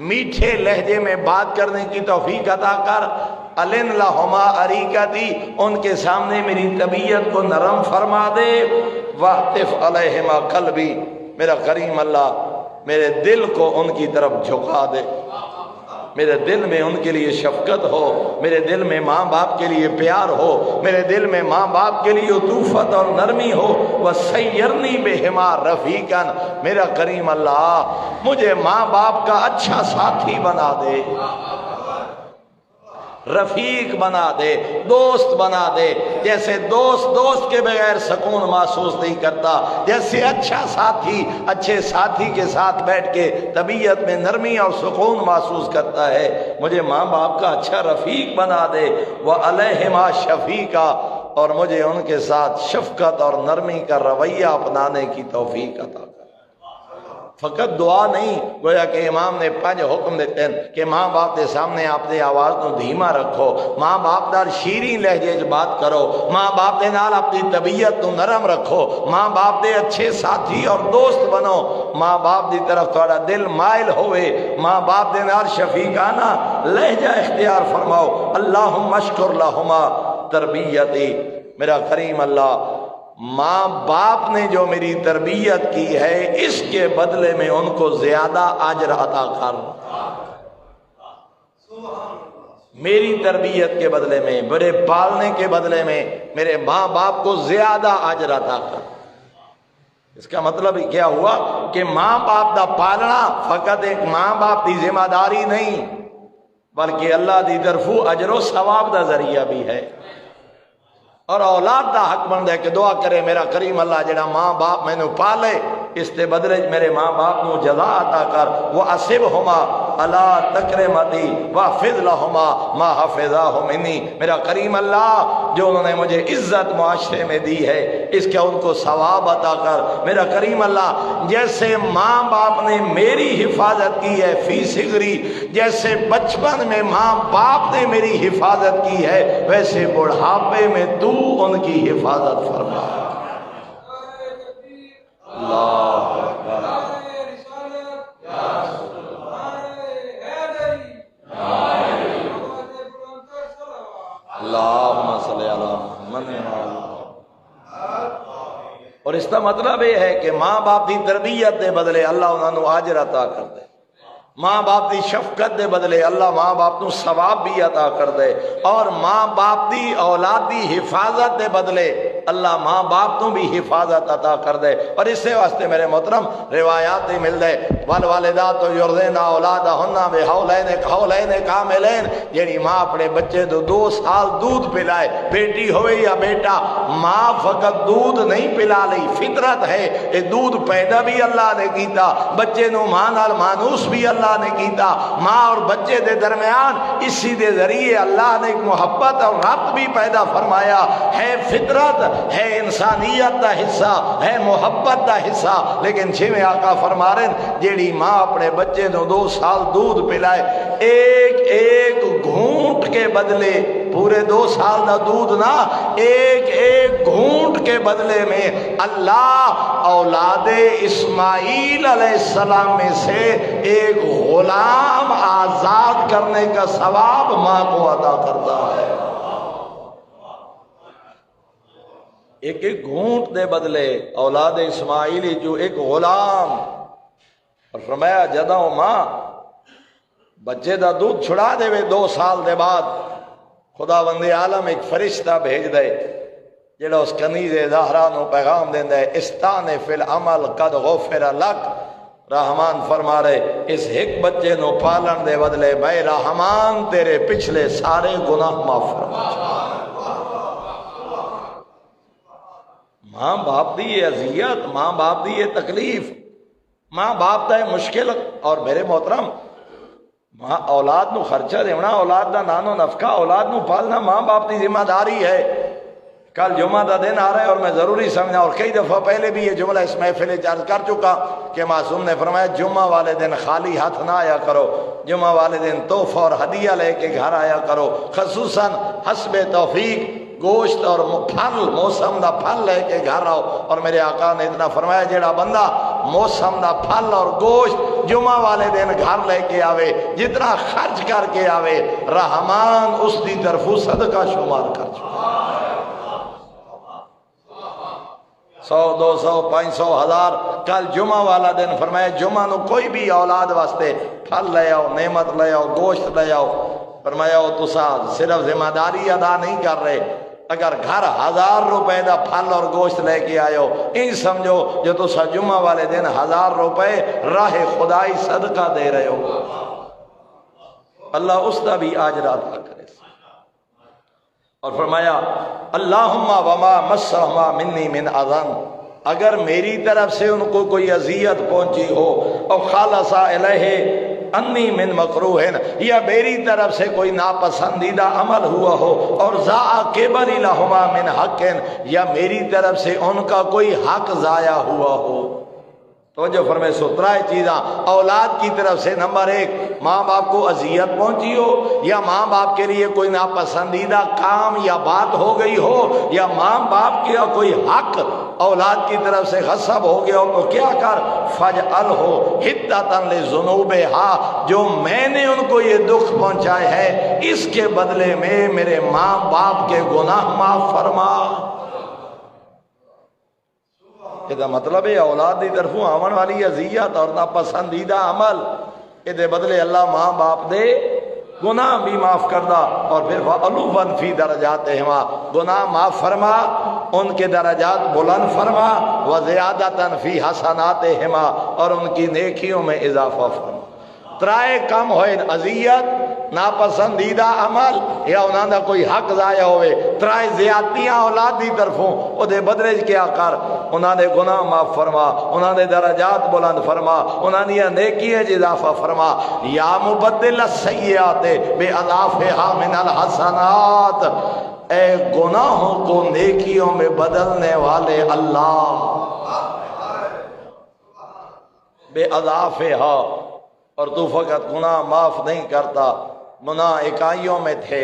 میٹھے لہجے میں بات کرنے کی توفیق عطا کر، الن لہما اریکتی ان کے سامنے میری طبیعت کو نرم فرما دے، واعطف علیہما قلبی، میرا کریم اللہ میرے دل کو ان کی طرف جھکا دے۔ میرے دل میں ان کے لیے شفقت ہو، میرے دل میں ماں باپ کے لیے پیار ہو، میرے دل میں ماں باپ کے لیے عطوفت اور نرمی ہو۔ وَسَيِّرْنِي بِهِمَا رَفِيقًا، میرا کریم اللہ مجھے ماں باپ کا اچھا ساتھی بنا دے، رفیق بنا دے، دوست بنا دے۔ جیسے دوست کے بغیر سکون محسوس نہیں کرتا، جیسے اچھا ساتھی اچھے ساتھی کے ساتھ بیٹھ کے طبیعت میں نرمی اور سکون محسوس کرتا ہے، مجھے ماں باپ کا اچھا رفیق بنا دے۔ وَعَلَيْهِمَا شَفِيقًا، اور مجھے ان کے ساتھ شفقت اور نرمی کا رویہ اپنانے کی توفیق عطا کر۔ فقط دعا نہیں، گویا کہ امام نے 5 حکم دیتے ہیں کہ ماں باپ دے سامنے آپ دے آواز نو دھیما رکھو، ماں باپ نال شیریں لہجے چ بات کرو، ماں باپ دے نال اپنی طبیعت نو نرم رکھو، ماں باپ دے اچھے ساتھی اور دوست بنو، ماں باپ دی طرف تھوڑا دل مائل ہوئے، ماں باپ دے نال شفیقانہ لہجہ اختیار فرماؤ۔ اللہم اشکر لہما تربیتی، میرا کریم اللہ ماں باپ نے جو میری تربیت کی ہے اس کے بدلے میں ان کو زیادہ اجر عطا کر، میری تربیت کے بدلے میں، میرے پالنے کے بدلے میں میرے ماں باپ کو زیادہ اجر عطا کر۔ اس کا مطلب کیا ہوا کہ ماں باپ دا پالنا فقط ایک ماں باپ دی ذمہ داری نہیں بلکہ اللہ دی طرفوں اجر و ثواب دا ذریعہ بھی ہے، اور اولاد دا حق بنتا ہے کہ دعا کرے میرا کریم اللہ جڑا ماں باپ میں نے پالے اس کے بدلے میرے ماں باپ نو جزا عطا کر۔ وَأَصِبْهُمَا عَلَىٰ تَكْرِمَتِي وَحْفِظْ لَهُمَا مَا حَفِظَاهُ مِنِّي، میرا کریم اللہ جو انہوں نے مجھے عزت معاشرے میں دی ہے اس کا ان کو ثواب عطا کر۔ میرا کریم اللہ جیسے ماں باپ نے میری حفاظت کی ہے فی صغری، جیسے بچپن میں ماں باپ نے میری حفاظت کی ہے ویسے بڑھاپے میں تو ان کی حفاظت فرما۔ اللہ اکبر، اللہم صلی علی محمد۔ اور اس کا مطلب یہ ہے کہ ماں باپ دی تربیت دے بدلے اللہ انہوں نے اجر عطا کر دے، ماں باپ دی شفقت دے بدلے اللہ ماں باپ نو ثواب بھی عطا کر دے، اور ماں باپ دی اولاد دی حفاظت دے بدلے اللہ ماں باپ نو بھی حفاظت عطا کر دے۔ اور اس سے واسطے میرے محترم روایات ہی مل دے والوالدات یرضعن اولادہن بحولین حولین کاملین، یعنی ماں اپنے بچے تو 2 سال دودھ پلائے، بیٹی ہوئے یا بیٹا، ماں فقط دودھ نہیں پلا لی، فطرت ہے یہ دودھ پیدا بھی اللہ نے کیتا، بچے نو ماں نال مانوس بھی اللہ نے کیتا، ماں اور بچے دے درمیان اسی دے ذریعے اللہ نے ایک محبت اور ربط بھی پیدا فرمایا ہے، فطرت ہے، انسانیت دا حصہ ہے، محبت دا حصہ۔ لیکن چھویں آقا فرما رہے ہیں جیڑی ماں اپنے بچے نو 2 سال دودھ پلائے، ایک ایک گھونٹ کے بدلے پورے 2 سال دا دودھ نہ، ایک ایک گھونٹ کے بدلے میں اللہ اولاد اسماعیل علیہ السلام میں سے ایک غلام آزاد کرنے کا ثواب ماں کو عطا کرتا ہے۔ ایک ایک گھونٹ دے بدلے اولاد اسماعیلی جو ایک غلام، اور فرمایا جدوں ماں بچے دا دودھ چھڑا دے 2 سال دے بعد خدا بند عالم ایک فرشتہ بھیج دے جڑا اس کنیز زہرا نو پیغام دیندا ہے استانے فی العمل قد غفر لک۔ رحمان فرما رہے اس ایک بچے نو پالن دے بدلے بے رحمان تیرے پچھلے سارے گناہ معاف فرما۔ ماں باپ دی یہ اذیت، ماں باپ دی یہ تکلیف، ماں باپ دا یہ مشکل، اور میرے محترم ماں اولاد نو خرچہ دینا، اولاد دا نانو نفقہ، اولاد نو پالنا ماں باپ دی ذمہ داری ہے۔ کل جمعہ دا دن آ رہا ہے اور میں ضروری سمجھا، اور کئی دفعہ پہلے بھی یہ جملہ اس محفل عرض کر چکا کہ معصوم نے فرمایا جمعہ والے دن خالی ہاتھ نہ آیا کرو، جمعہ والے دن تحفہ اور ہدیہ لے کے گھر آیا کرو، خصوصاً حسب توفیق گوشت اور پھل، موسم دا پھل لے کے گھر آؤ۔ اور میرے آقا نے اتنا فرمایا جیڑا بندہ موسم دا پھل اور گوشت جمعہ والے دن گھر لے کے آوے، جتنا خرچ کر کے آوے رحمان اس دی طرفوں صدقہ شمار کر چکا۔ 100 200 500 1000 کل جمعہ والا دن فرمایا جمعہ نو کوئی بھی اولاد واسطے پھل لے آؤ، نعمت لے آؤ، گوشت لے آؤ۔ فرمایا وہ تسا صرف ذمہ داری ادا نہیں کر رہے، اگر گھر 1000 روپے دا پھل اور گوشت لے کے آئے ہو، این سمجھو جو تسا جمعہ والے دن 1000 روپے راہ خدائی صدقہ دے رہے ہو، اللہ اس کا بھی اجر عطا کرے۔ اور فرمایا اللہم وما مسہما منی من اذن، اگر میری طرف سے ان کو کوئی اذیت پہنچی ہو، او خالص الیہ انی من مکروہ، یا میری طرف سے کوئی ناپسندیدہ عمل ہوا ہو، اور ضاع کبر لہما من حق، یا میری طرف سے ان کا کوئی حق ضائع ہوا ہو۔ توجہ فرمائے، سترائے چیزاں اولاد کی طرف سے۔ نمبر 1، ماں باپ کو اذیت پہنچی ہو، یا ماں باپ کے لیے کوئی ناپسندیدہ کام یا بات ہو گئی ہو، یا ماں باپ کا کوئی حق اولاد کی طرف سے غصب ہو گیا ہو، تو کیا کر، فَجْعَلْهُ حِدَّةً لِذُنُوبِهَا، جو میں نے ان کو یہ دکھ پہنچائے ہے اس کے بدلے میں میرے ماں باپ کے گناہ معاف فرما۔ یہ مطلب ہے اولاد دی طرفوں آون والی اذیت اور ناپسندیدہ عمل، یہ بدلے اللہ ماں باپ دے گناہ بھی معاف کردہ، اور پھر وَعَلُوًا فِي دَرَجَاتِهِمَا، گناہ معاف فرما، ان کے درجات بلند فرما، وَزِيَادَةً فِي حَسَنَاتِهِمَا، اور ان کی نیکیوں میں اضافہ فرما۔ ترائے کم ہوئے، اذیت، ناپسندیدہ عمل، یا انہوں نے کوئی حق ضائع ہوئے، ترائے زیادتیاں اولاد دی طرفوں، او دے بدلے کیا کر، انہوں نے گناہ معاف فرما، انہوں نے درجات بلند فرما، انہوں نے نیکی اضافہ فرما۔ یا مبدل السیئات بِأَضْعَافِهَا مِنَ الْحَسَنَاتِ، اے گناہوں کو نیکیوں میں بدلنے والے اللہ، بِأَضْعَافِهَا، اور تو فقط گناہ معاف نہیں کرتا، گناہ اکائیوں میں تھے،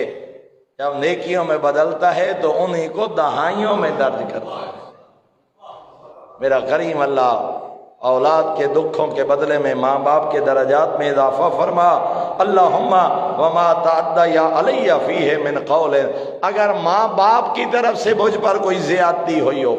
جب نیکیوں میں بدلتا ہے تو انہی کو دہائیوں میں درج کرتا ہے۔ میرا کریم اللہ اولاد کے دکھوں کے بدلے میں ماں باپ کے درجات میں اضافہ فرما۔ اللہم وما تعدی علی فیہ من قول، اگر ماں باپ کی طرف سے مجھ پر کوئی زیادتی ہوئی ہو،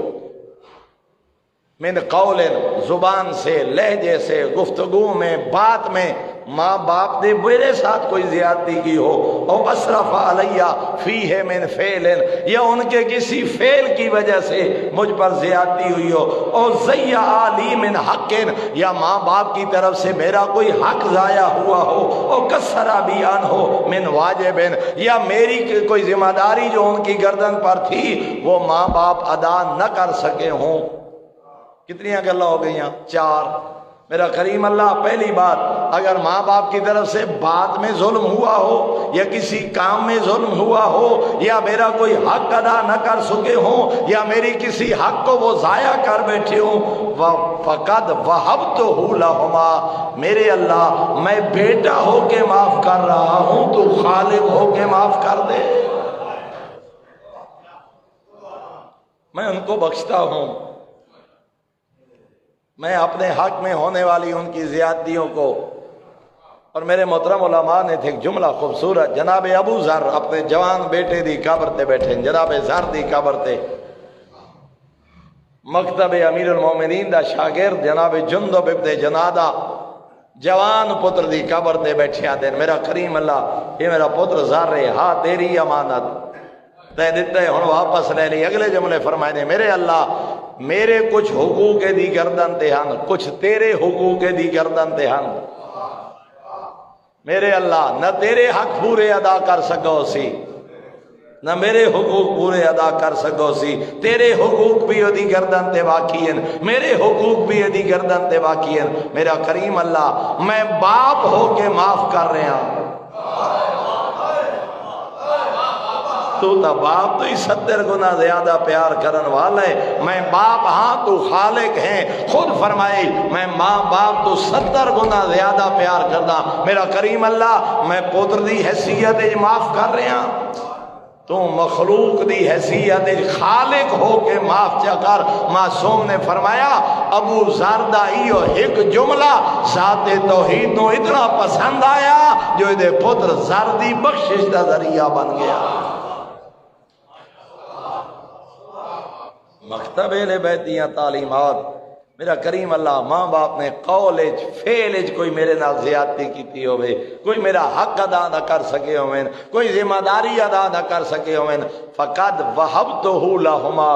من قول، زبان سے، لہجے سے، گفتگو میں، بات میں، ماں باپ نے میرے ساتھ کوئی زیادتی کی ہو، او اسرف علیہ فیہ من فعل، یا ان کے کسی فعل کی وجہ سے مجھ پر زیادتی ہوئی ہو، او ضیع لی من حق، یا ماں باپ کی طرف سے میرا کوئی حق ضائع ہوا ہو، او کسر بیان ہو من واجب، یا میری کوئی ذمہ داری جو ان کی گردن پر تھی وہ ماں باپ ادا نہ کر سکے ہوں۔ کتنی گلیں ہو گئی ہیں؟ 4۔ میرا کریم اللہ، پہلی بات، اگر ماں باپ کی طرف سے بات میں ظلم ہوا ہو، یا کسی کام میں ظلم ہوا ہو، یا میرا کوئی حق ادا نہ کر سکے ہوں، یا میری کسی حق کو وہ ضائع کر بیٹھے ہوں، فقد وہبتہ لہما، میرے اللہ میں بیٹا ہو کے معاف کر رہا ہوں، تو خالق ہو کے معاف کر دے، میں ان کو بخشتا ہوں۔ میں اپنے حق میں ہونے والی ان کی زیادتیوں کو، اور میرے محترم علماء نے تھے ایک جملہ خوبصورت، جناب ابو ذر اپنے جوان بیٹے دی قبر تے بیٹھے، جناب ذر دی قبر تے، مکتب امیر المومنین دا شاگرد جناب جندب ابن جنادہ جوان پتر دی قبر تے بیٹھے آتے ہیں، میرا کریم اللہ یہ میرا پتر ذر ہے، ہاں تیری امانت دے دیتے ہیں، ہن واپس لے لی۔ اگلے جملے فرمائے نے، میرے اللہ میرے کچھ حقوق دی گردن تے ہن، کچھ تیرے حقوق دی گردن تے ہن، میرے اللہ نہ تیرے حق پورے ادا کر سکو سی، نہ میرے حقوق پورے ادا کر سکو سی، تیرے حقوق بھی ادی گردن تے باقی ہیں، میرے حقوق بھی ادی گردن تے باقی ہیں، میرا کریم اللہ میں باپ ہو کے معاف کر رہا ہوں، تو تا باپ تو ہی 70 گنا زیادہ پیار کرن والا ہے، میں باپ ہاں تو خالق ہیں، خود فرمائے میں ماں باپ تو 70 گنا زیادہ پیار کردا، میرا کریم اللہ میں پتر دی حیثیت معاف کر رہا، تو مخلوق دی حیثیت خالق ہو کے معاف چا کر۔ معصوم نے فرمایا ابو ذر دا ایو ایک جملہ ذات توحید نو اتنا پسند آیا جو دے پتر ذر دی بخشش دا ذریعہ بن گیا۔ مکتب اہل بیت دیاں تعلیمات میرا کریم اللہ ماں باپ نے قول فعل کوئی میرے نال زیادتی کیتی ہوئے، کوئی میرا حق ادا نہ کر سکے ہوئے، کوئی ذمہ داری ادا نہ کر سکے ہوئے، فقد وہبتہ لہما،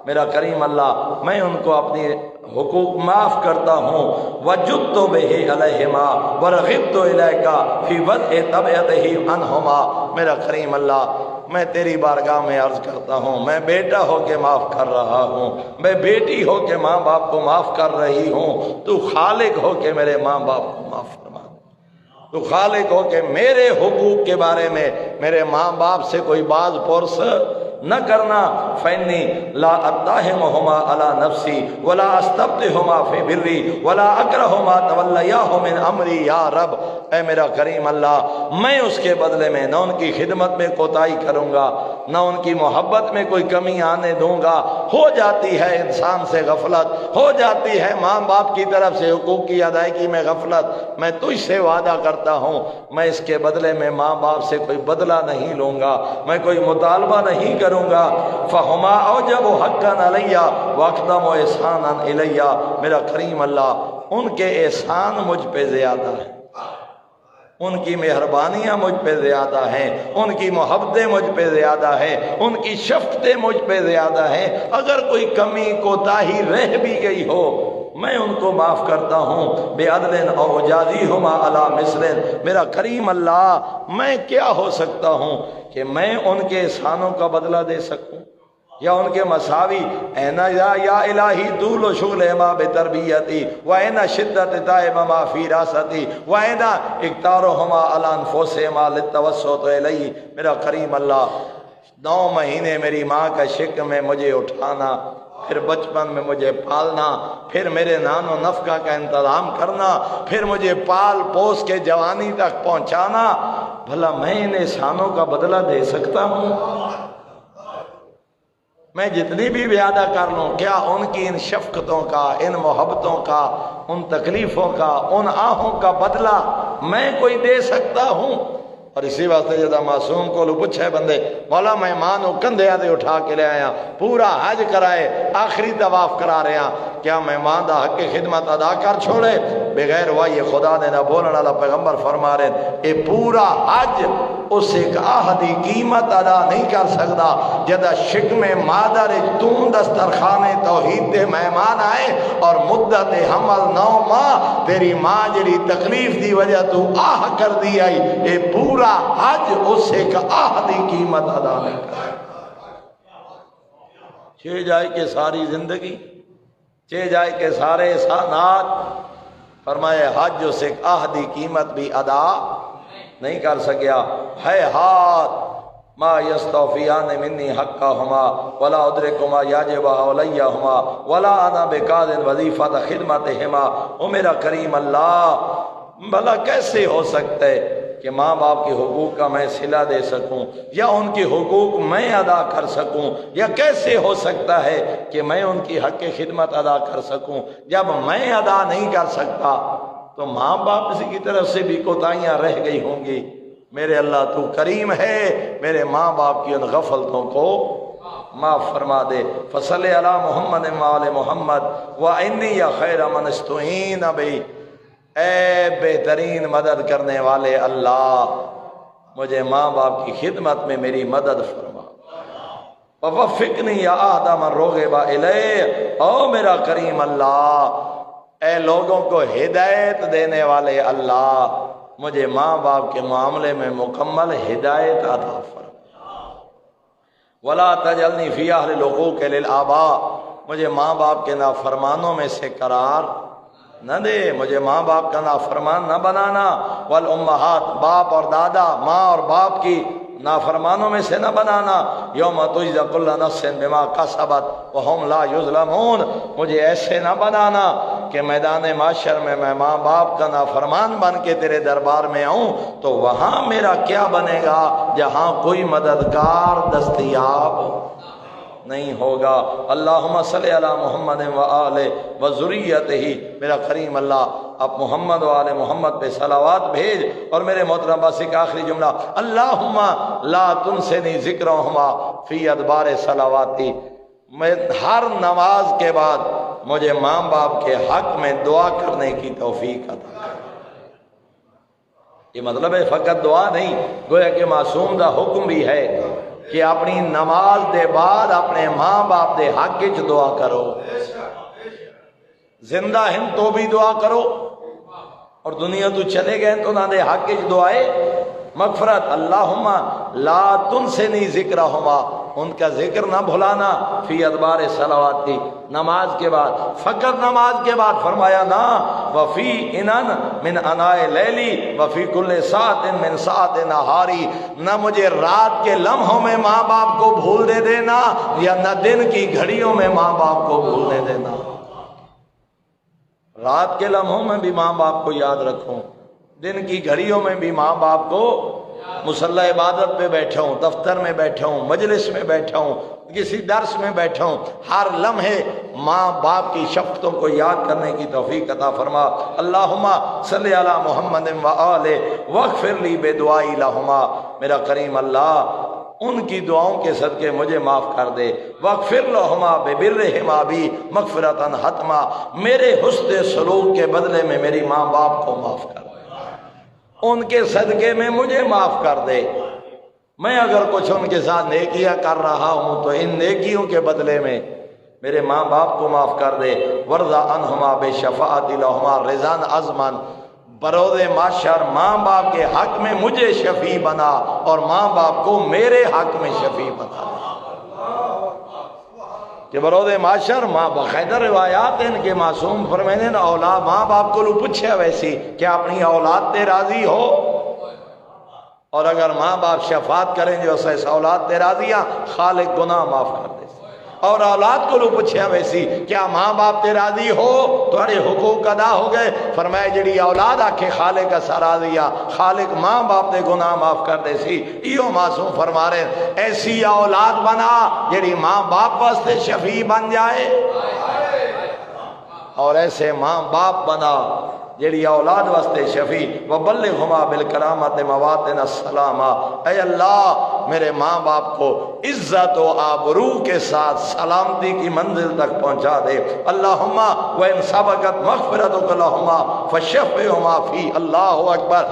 میرا کریم اللہ میں ان کو اپنی حقوق معاف کرتا ہوں، وجدت بہ علیہما ورغبت الیک فی وضع طبعتہ عنہما، میرا کریم اللہ میں تیری بارگاہ میں عرض کرتا ہوں، میں بیٹا ہو کے معاف کر رہا ہوں، میں بیٹی ہو کے ماں باپ کو معاف کر رہی ہوں، تو خالق ہو کے میرے ماں باپ کو معاف فرما، تو خالق ہو کے میرے حقوق کے بارے میں میرے ماں باپ سے کوئی باز پرس نہ کرنا، فإنی لا اتہمہما علی نفسی ولا استبدہما فی بری ولا اکرہما تولیاہ من امری، یا رب اے میرا کریم اللہ میں اس کے بدلے میں نہ ان کی خدمت میں کوتاہی کروں گا، نہ ان کی محبت میں کوئی کمی آنے دوں گا۔ ہو جاتی ہے انسان سے غفلت، ہو جاتی ہے ماں باپ کی طرف سے حقوق کی ادائیگی میں غفلت، میں تجھ سے وعدہ کرتا ہوں میں اس کے بدلے میں ماں باپ سے کوئی بدلہ نہیں لوں گا، میں کوئی مطالبہ نہیں کروں گا۔ فہما اوجب حقا علی واقدم احسانا الی، میرا کریم اللہ ان کے احسان مجھ پہ زیادہ ہیں، ان کی مہربانیاں مجھ پہ زیادہ ہیں، ان کی محبتیں مجھ پہ زیادہ ہیں، ان کی شفقتیں مجھ پہ زیادہ ہیں، اگر کوئی کمی کوتاہی رہ بھی گئی ہو میں ان کو معاف کرتا ہوں، بے عدل او اجازیہما علی مثل، میرا کریم اللہ میں کیا ہو سکتا ہوں کہ میں ان کے احسانوں کا بدلہ دے سکوں یا ان کے مساوی، اینا یا الہی طول و شغل ما بتربیتی و اینا شدت تائب ما فی راستی و اینا اکتارہما علی انفسہما للتوسط الی، میرا کریم اللہ 9 مہینے میری ماں کا شکم میں مجھے اٹھانا، پھر بچپن میں مجھے پالنا، پھر میرے نان و نفقہ کا انتظام کرنا، پھر مجھے پال پوس کے جوانی تک پہنچانا، بھلا میں ان احسانوں کا بدلہ دے سکتا ہوں؟ میں جتنی بھی وعدہ کر لوں کیا ان کی ان شفقتوں کا، ان محبتوں کا، ان تکلیفوں کا، ان آہوں کا بدلہ میں کوئی دے سکتا ہوں؟ اور اسی واسطے جدا معصوم کو لو پوچھے بندے مولا میں ماں نو کندھے آدھے اٹھا کے لے آیا، پورا حج کرائے، آخری طواف کرا رہے ہیں، کیا میں ماں دا حق خدمت ادا کر چھوڑے؟ بغیر وائی خدا نے نہ بولنے والا پیغمبر فرما رہے اے پورا حج اس ایک آہدی قیمت ادا نہیں کر سکتا جدا شکم مادر تون دسترخوان توحید دے مہمان آئے اور مدت حمل 9 ماہ تیری ماں جڑی تکلیف دی وجہ تو آہ کر دی آئی، اے پورا حج اس ایک آہدی قیمت ادا نہیں کر چھے جائے کہ ساری زندگی، چھے جائے کہ سارے احسانات، فرمائے حج اس ایک آہدی قیمت بھی ادا نہیں کر سکیا۔ ہے ہاتھ ما یستوفیان منی حقہما ولا ادرکما یاجب علیہما ولا انا بقاضٍ وظیفۃ خدمتہما، او میرا کریم اللہ بھلا کیسے ہو سکتا ہے کہ ماں باپ کے حقوق کا میں صلہ دے سکوں یا ان کے حقوق میں ادا کر سکوں، یا کیسے ہو سکتا ہے کہ میں ان کی حق خدمت ادا کر سکوں؟ جب میں ادا نہیں کر سکتا تو ماں باپ کی طرف سے بھی کوتاہیاں رہ گئی ہوں گی۔ میرے اللہ تو کریم ہے، میرے ماں باپ کی ان غفلتوں کو معاف فرما دے۔ فصلی علی محمد وآل محمد وإنی خیر من استعین بی، اے بہترین مدد کرنے والے اللہ مجھے ماں باپ کی خدمت میں میری مدد فرما، ووفقنی یا اہدی من رغب الیہ، او میرا کریم اللہ اے لوگوں کو ہدایت دینے والے اللہ مجھے ماں باپ کے معاملے میں مکمل ہدایت عطا فرما، ولا تجعلنی فی اہل الحقوق للآباء، مجھے ماں باپ کے نافرمانوں میں سے قرار نہ دے، مجھے ماں باپ کا نافرمان نہ بنانا، والامہات باپ اور دادا، ماں اور باپ کی نافرمانوں میں سے نہ بنانا، یوم تجزی کل نفس بما کسبت وہم لا یظلمون، مجھے ایسے نہ بنانا کہ میدان معاشر میں میں ماں باپ کا نافرمان بن کے تیرے دربار میں آؤں تو وہاں میرا کیا بنے گا جہاں کوئی مددگار دستیاب نہیں ہوگا۔ اللہم صلی علی محمد وآلہ وذریتہ، میرا کریم اللہ اب محمد و آل محمد پہ صلوات بھیج۔ اور میرے محترم باسی کا آخری جملہ، اللہم لا تنسنی ذکرہما فی ادبار صلواتی، میں ہر نماز کے بعد مجھے ماں باپ کے حق میں دعا کرنے کی توفیق عطا کر۔ یہ مطلب ہے فقط دعا نہیں، گویا کہ معصوم دا حکم بھی ہے کہ اپنی نماز دے بعد اپنے ماں باپ دے حق وچ دعا کرو، زندہ ہیں تو بھی دعا کرو، اور دنیا تو چلے گئے تو نہ دے حق وچ دعائے مغفرت۔ اللہم لا تنسنی ذکرہما، ان کا ذکر نہ بھلانا فی ادبار صلوات کی، نماز کے بعد، فقط نماز کے بعد فرمایا نا وفی انن من انائے لیلی وفی کل ساعت من ساعت نہاری، نہ مجھے رات کے لمحوں میں ماں باپ کو بھولنے دینا یا نہ دن کی گھڑیوں میں ماں باپ کو بھولنے دینا۔ رات کے لمحوں میں بھی ماں باپ کو یاد رکھوں، دن کی گھڑیوں میں بھی ماں باپ کو، مصلی عبادت پہ بیٹھا ہوں، دفتر میں بیٹھا ہوں، مجلس میں بیٹھا ہوں، کسی درس میں بیٹھا ہوں، ہر لمحے ماں باپ کی شفقتوں کو یاد کرنے کی توفیق عطا فرما۔ اللہم صلی علی محمد و آلہ واغفر لی بدعائی لہما، میرا کریم اللہ ان کی دعاؤں کے صدقے مجھے معاف کر دے، واغفر لہما ببرہما بھی مغفرۃ حتما، میرے حسن سلوک کے بدلے میں میری ماں باپ کو معاف کر دے، ان کے صدقے میں مجھے معاف کر دے، میں اگر کچھ ان کے ساتھ نیکیاں کر رہا ہوں تو ان نیکیوں کے بدلے میں میرے ماں باپ کو معاف کر دے، ورضا عنہما بشفاعت لہما رضان عظمن، بروز معاشر ماں باپ کے حق میں مجھے شفیع بنا اور ماں باپ کو میرے حق میں شفیع بنا کہ بروز معاشر ماں، باقاعدہ روایات ہیں ان کے معصوم فرمینے نا اولاد ماں باپ کو لو پوچھے ویسی کہ اپنی اولاد تے راضی ہو، اور اگر ماں باپ شفاعت کریں جو اس اولاد تے راضیاں خالق گناہ معاف کر دے، اور اولاد کو لو پوچھے ویسی کیا ماں باپ تے راضی ہو تھوڑے حقوق ادا ہو گئے، فرمایا جڑی اولاد آکھے خالق اسا راضیہ، خالق ماں باپ دے گناہ معاف کر دے سی، ایو معصوم فرما رہے ایسی اولاد بنا جڑی ماں باپ واسطے شفیع بن جائے، اور ایسے ماں باپ بنا جیڑی اولاد واسطے شفیع، وبلغہما بالکرامت مواطن السلامہ، اے اللہ میرے ماں باپ کو عزت و آبرو کے ساتھ سلامتی کی منزل تک پہنچا دے، اللہم وَإِن سَبَقَتْ مَغْفِرَتُكَ لَهُمَا فَشَفِّعْهُمَا فِي، اللہ اکبر،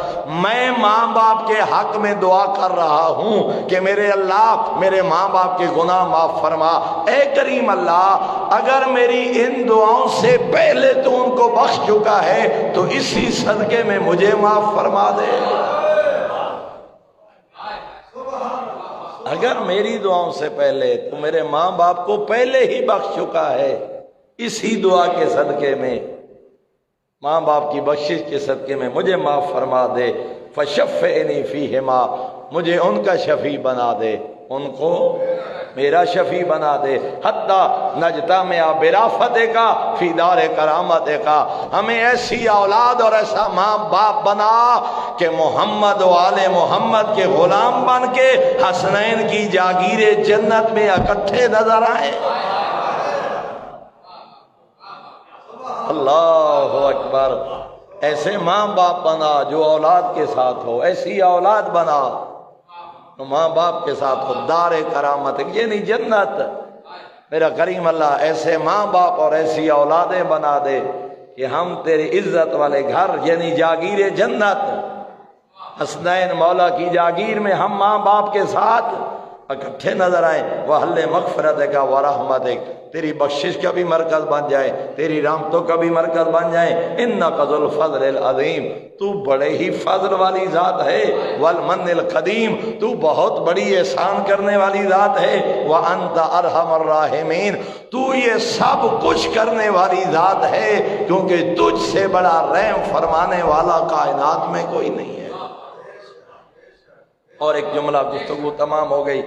میں ماں باپ کے حق میں دعا کر رہا ہوں کہ میرے اللہ میرے ماں باپ کے گناہ معاف فرما، اے کریم اللہ اگر میری ان دعاؤں سے پہلے تو ان کو بخش چکا ہے تو اسی صدقے میں مجھے معاف فرما دے، اگر میری دعاؤں سے پہلے تو میرے ماں باپ کو پہلے ہی بخش چکا ہے، اسی دعا کے صدقے میں ماں باپ کی بخشش کے صدقے میں مجھے معاف فرما دے، فشفعنی فیہما، مجھے ان کا شفیع بنا دے، ان کو میرا شفیع بنا دے، حتی نجتمع برأفتک فی دار کرامتک، ہمیں ایسی اولاد اور ایسا ماں باپ بنا کہ محمد و آل محمد کے غلام بن کے حسنین کی جاگیر جنت میں اکٹھے نظر آئیں۔ اللہ اکبر، ایسے ماں باپ بنا جو اولاد کے ساتھ ہو، ایسی اولاد بنا ماں باپ کے ساتھ ہو، دار کرامت یعنی جنت، میرا کریم اللہ ایسے ماں باپ اور ایسی اولادیں بنا دے کہ ہم تیری عزت والے گھر یعنی جاگیر جنت، حسنین مولا کی جاگیر میں ہم ماں باپ کے ساتھ اکٹھے نظر آئیں، وَحَلِّ مَغْفِرَتِكَ وَرَحْمَتِكَ، تیری بخشش کا بھی مرکز بن جائے، تیری رحمتوں کا بھی مرکز بن جائے، اِنَّكَ ذُو الْفَضْلِ الْعَظِيمِ، تو بڑے ہی فضل والی ذات ہے، وَالْمَنِّ الْقَدِيمِ، تو بہت بڑی احسان کرنے والی ذات ہے، وَأَنْتَ أَرْحَمُ الرَّاحِمِينَ، تو یہ سب کچھ کرنے والی ذات ہے کیونکہ تجھ سے بڑا رحم فرمانے والا کائنات میں کوئی نہیں ہے۔ اور ایک جملہ گفتگو تمام ہو گئی،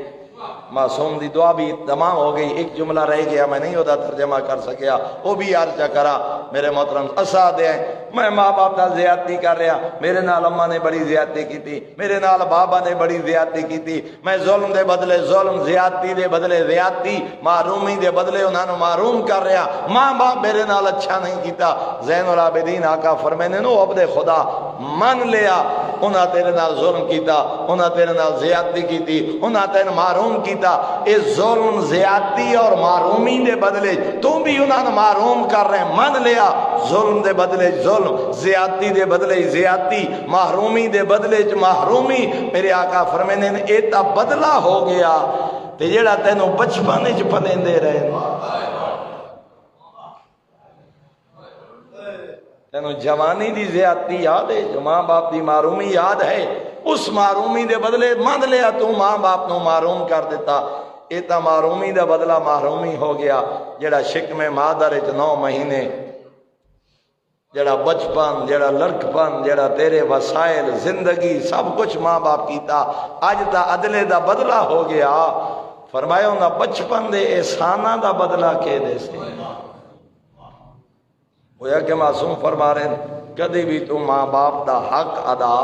معصوم دی دعا بھی تمام ہو گئی، ایک جملہ رہ گیا میں نہیں ہوتا ترجمہ کر سکیا، وہ بھی عرض کرا میرے محترم اساتذہ ہیں، میں ماں باپ نال زیادتی کر رہا، میرے نال اماں نے بڑی زیادتی کی تھی، میرے نال بابا نے بڑی زیادتی کی تھی، میں ظلم دے بدلے ظلم، زیادتی دے بدلے زیادتی، معرومی دے بدلے انہاں نو معروم کر رہا، ماں باپ میرے نال اچھا نہیں کیتا، زین العابدین آقا فرمینے نو عبد خدا من لیا، انہاں تیرے نال ظلم کیتا، انہاں تیرے نال زیادتی کیتی، انہاں تین محروم کیتا، اس ظلم زیادتی اور محرومی دے بدلے تو بھی انہاں محروم کر رہے ہیں، من لیا ظلم دے بدلے ظلم، زیادتی دے بدلے زیادتی، محرومی دے بدلے محرومی، میرے آقا فرمینے نے ایتا بدلہ ہو گیا تے جیڑا تینوں بچپن وچ پلیندے رہے، تینوں جوانی دی زیادتی یاد ہے، جو ماں باپ دی محرومی یاد ہے، اس محرومی دے بدلے مان لیا تو ماں باپ نو محروم کر دیتا، ایتا محرومی دا بدلہ محرومی ہو گیا، جڑا شکم مادر وچ 9 مہینے، جڑا بچپن، جڑا لڑکپن، جڑا تیرے وسائل زندگی سب کچھ ماں باپ کیتا، اج تا عدلے دا بدلہ ہو گیا، فرمایا انہاں بچپن دے احساناں دا بدلہ کے دے سے ہویا کہ معصوم فرما رہے ہیں کدی بھی تو ماں باپ دا حق ادا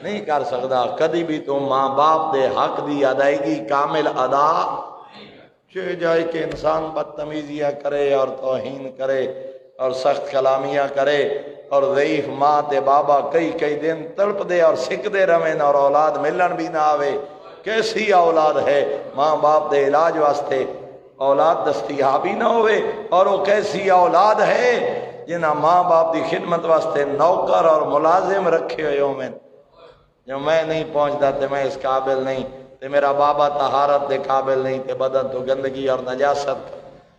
نہیں کر سکتا، کدی بھی تو ماں باپ دے حق دی ادائیگی کامل ادا چہ جائے کہ انسان بدتمیزیاں کرے اور توہین کرے اور سخت کلامیاں کرے اور ضعیف ماں تے بابا کئی دن تڑپ دے اور سکھ دے روین اور اولاد ملن بھی نہ آوے، کیسی اولاد ہے ماں باپ دے علاج واسطے اولاد دستیابی نہ ہوئے، اور وہ کیسی اولاد ہے جنہاں ماں باپ دی خدمت واسطے نوکر اور ملازم رکھے ہوئے ہوں میں جو میں نہیں پہنچتا تے میں اس قابل نہیں تے میرا بابا طہارت دے قابل نہیں تے بدن تو گندگی اور نجاست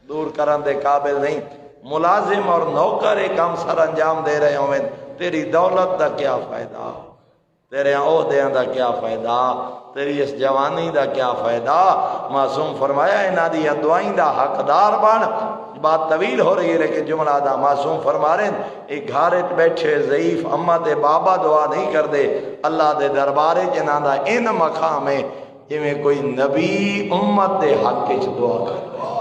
دور کرن دے قابل نہیں، ملازم اور نوکر ایک کام سر انجام دے رہے ہوں میں، تیری دولت دا کیا فائدہ، تیرے عہدیاں دا کیا فائدہ، تیری اس جوانی دا کیا فائدہ، معصوم فرمایا انہاں دی دعائیں دا حقدار بن، بات طویل ہو رہی ہے لیکن جملہ دا معصوم فرما رہے ہیں ایک گھارت بیٹھے ضعیف اماں تے بابا دعا نہیں کر دے، اللہ دے دربارے جنہاں دا ان مقام ہے جویں کوئی نبی امت دے حق وچ دعا کر رہا،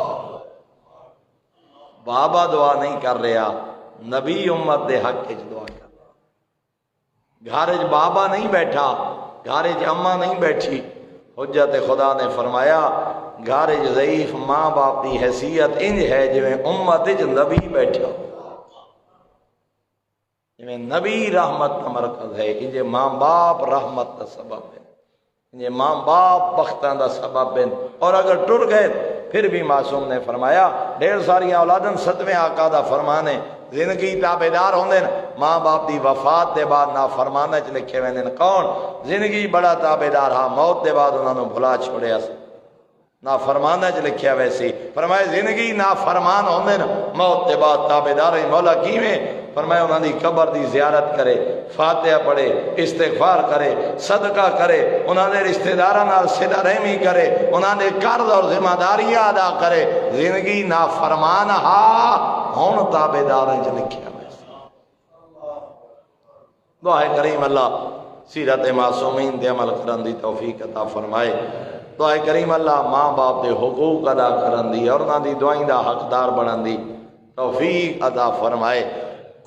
بابا دعا نہیں کر رہا، نبی امت دے حق وچ دعا کر رہا، گھارج بابا نہیں بیٹھا، گھارج اماں نہیں بیٹھی، حجت خدا نے فرمایا گھارج ضعیف ماں باپ دی حیثیت انج ہے جویں امت وچ نبی بیٹھا، جویں نبی رحمت کا مرکز ہے، انجے ماں باپ رحمت کا سبب ہے، انجے ماں باپ بختاں دا سبب ہے، اور اگر ٹر گئے پھر بھی معصوم نے فرمایا ڈھیر ساری اولادن 7ویں آقا دا فرمان ہے زندگی تابیدار ہوندے ماں باپ دی وفات دے بعد نافرمانے چ لکھے ویندے کون زندگی بڑا تابیدار ہاں موت دے بعد انہاں نو بھلا چھوڑیا سی، نافرمانے چ لکھیا ویسی، فرمایا زندگی نافرمان ہوندے موت دے بعد تابیدار ہیں، مولا کیویں، فرمایا انہاں دی قبر دی زیارت کرے، فاتحہ پڑھے، استغفار کرے، صدقہ کرے، انہاں دے رشتہ داراں نال صلہ رحمی کرے، انہاں دے قرض اور ذمہ داریاں ادا کرے، زندگی نافرمان ہا ہن تابیداراں چ لکھیا ویسی۔ دعا کریم اللہ سیرت معصومین دے عمل کرن دی توفیق عطا فرمائے، دعا کریم اللہ ماں باپ دے حقوق ادا کرن دی اور انہاں دی دعائیں دا حقدار بنن دی توفیق عطا فرمائے۔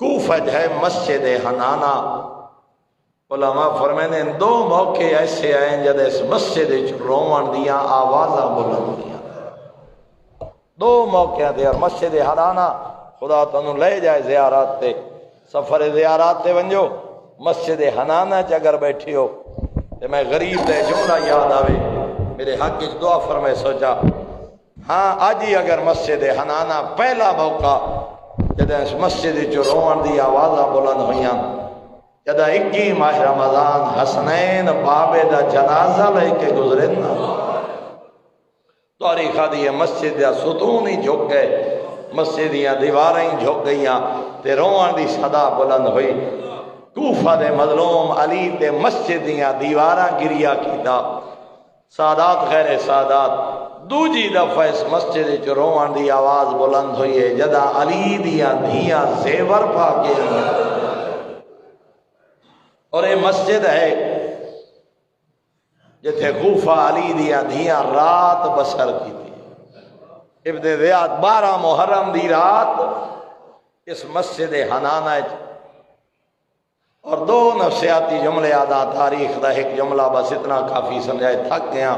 کوفہ ہے مسجد حنانہ، علماء فرمانے 2 موقع ایسے آئیں جد اس مسجد رون دیاں آوازاں بلند دیاں، 2 موقع دے اور مسجد حنانہ خدا تنوں لے جائے زیارات تے، سفر زیارات تے ونجو مسجد حنانہ چ اگر بیٹھی ہو تے میں غریب دے جملہ یاد آوے میرے حق وچ دعا فرمائے، سوچا ہاں اج ہی اگر مسجد حنانہ پہلا موقع جدہ اس مسجد چ رون دی آوازاں بلند ہویاں، جدہ 21 ماہ رمضان حسنین بابے دا جنازہ لے کے گزرے نا، تاریخہ دی مسجد دا ستون ہی جھک گئے، مسجد دیاں دیواراں ہی جھک گئیاں تے رون دی صدا بلند ہوئی، کوفہ دے مظلوم علی دے مسجد دیاں دیواراں گریا کیتا، سادات غیر سادات دوجی دفعہ اس مسجد چ رون دی آواز بلند ہوئی ہے جدا علی دیاں دھیاں زیور پا کے اور یہ مسجد ہے جتھے کوفہ علی دیاں دھیاں رات بسر کی تھی، ابن زیاد 12 محرم دی رات اس مسجد حنانہ اور 2 نفسیاتی جملے آدھا تاریخ دا ایک جملہ بس اتنا کافی سمجھائے تھک گیا،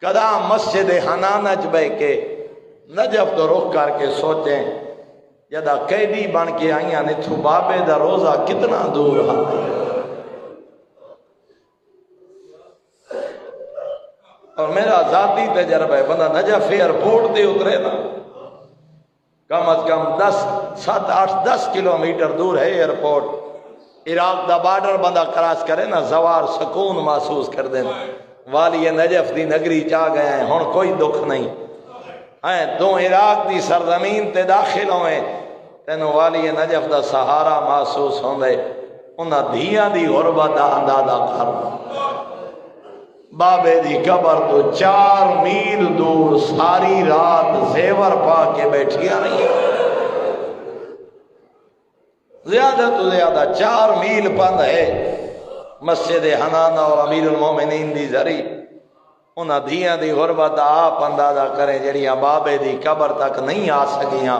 کدا مسجد حنانہ چ بہ کے نجف تو رخ کر کے سوچیں جدا قیدی بن کے آئیاں نتھو بابے دا روزہ کتنا دور ہاں، اور میرا ذاتی تجربہ ہے، بندہ نجف ایئرپورٹ تے اترے نا، کم از کم 10 کلومیٹر دور ہے ایئرپورٹ، عراق دا بارڈر بندہ کراس کرے نا، زوار سکون محسوس کر دیں، والی نجف دی نگری چاہ گئے ہیں، ہن کوئی دکھ نہیں ہے، تو عراق دی سرزمین تے داخل ہوئے، تینوں والی نجف دا سہارا محسوس ہوندے، انہاں دھیاں دی غربت دا اندازہ کر، بابے دی قبر تو 4 میل دور ساری رات زیور پا کے بیٹھیا رہی، زیادہ تو زیادہ 4 میل پند ہے مسجد حنانہ اور امیر المومنین دی ذریع، انہاں دھیاں دی غربت آپ اندازہ کریں جڑیاں بابے دی قبر تک نہیں آ سکیاں،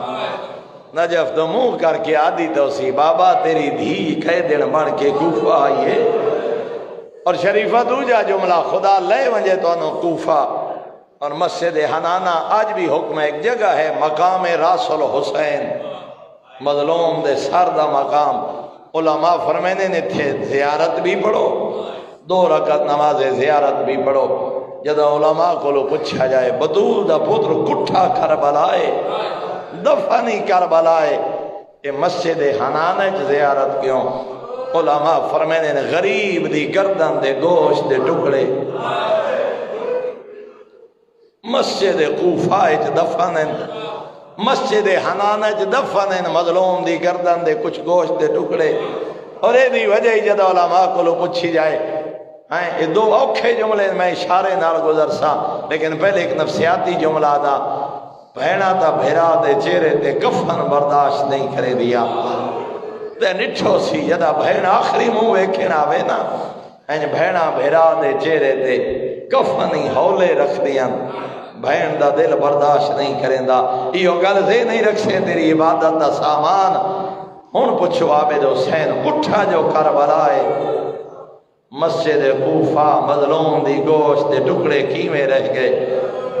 نجف تو منہ کر کے آدھی تو سی بابا تیری دھی کہے دن بن کے کوفہ آئیے، اور شریفہ دوجا جملہ خدا لے ونجے تو انہوں کوفہ، اور مسجد حنانہ آج بھی حکم ایک جگہ ہے مقام راس الحسین، مظلوم دے سر دا مقام، علماء فرمینے نے تھے زیارت بھی پڑھو، 2 رکعت نماز زیارت بھی پڑھو، جدہ علماء کو لو پوچھا جائے بطول دا پتر کٹھا کربلائے دفنی کربلائے یہ مسجد حنانہ زیارت کیوں؟ علماء فرمینے نے غریب دی گردن دے گوشت دے ٹکڑے مسجد کوفہ دفنن، مسجد حنانہ دفنن، مظلوم دی گردن دے کچھ گوشت دے ٹکڑے، اور اے دی وجہ جدہ علماء کو لو پوچھی جائے، یہ 2 اوکھے جملے میں اشارے نال گزر سا، لیکن پہلے ایک نفسیاتی جملہ دا، بھیڑا تا بھیرا دے چہرے تے کفن برداشت نہیں کرے دیا، تے نٹھو سی جدہ بھین آخری منہ ویکھن آوے نا، بھیڑا بھیرا دے چہرے تے کفنی ہولے رکھ دیا، بھین دا دل برداشت نہیں کریں دا، یہ گل دے نہیں رکھ سے تیری عبادت دا سامان، ہن پوچھو عابد حسین اٹھا جو کربلائے مسجد کوفہ مظلوم دی گوشت دے ٹکڑے کیویں رہ گئے؟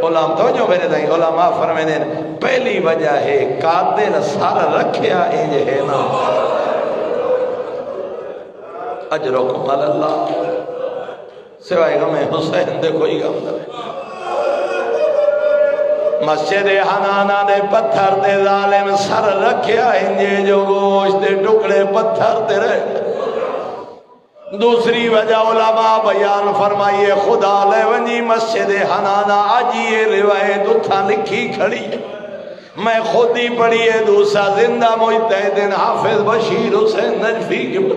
علماء تو جو میرے دائیں علماء فرمینے پہلی وجہ ہے قاتل سر رکھیا انج ہے نا، اجرکم علی اللہ، سوائے غم حسین دے کوئی غم نہ، مسجد حنانہ دے پتھر دے ظالم سر رکھیا انجے جو گوشت دے ٹکڑے پتھر دے رہے۔ دوسری وجہ علماء بیان فرمائیے خدا لے ونجی مسجد حنانہ آج یہ روایت اتھا لکھی کھڑی ہے، میں خود ہی پڑھی ہے، دوسرا زندہ مجتہد حافظ بشیر حسین نجفی کی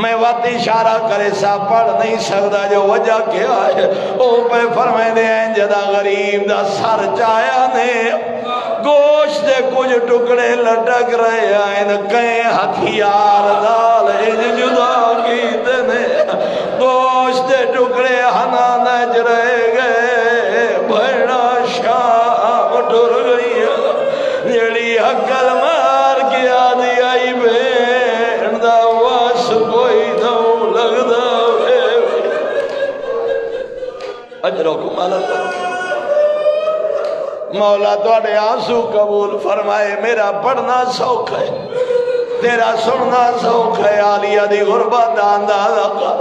میں وقت اشارہ کرے سا پڑھ نہیں سکتا جو وجہ کیا ہے، او پہ فرمینے ہیں جدا غریب دا سر چایا نے گوشت دے کچھ ٹکڑے لٹک رہے ہیں، کہیں ہتھیار دال جدا کی دنے گوشت دے ٹکڑے حنانہ رہ گئے، بھیڑا شام ٹر گئی جڑی عقل مار کے آدھی آئی بین دا واس کوئی دوں لگدا اجرکم علی اللہ۔ مولا توڑے آنسو قبول فرمائے، میرا پڑھنا سوکھ ہے، تیرا سننا سوکھ ہے، عالیہ دی غربت اندازہ کر،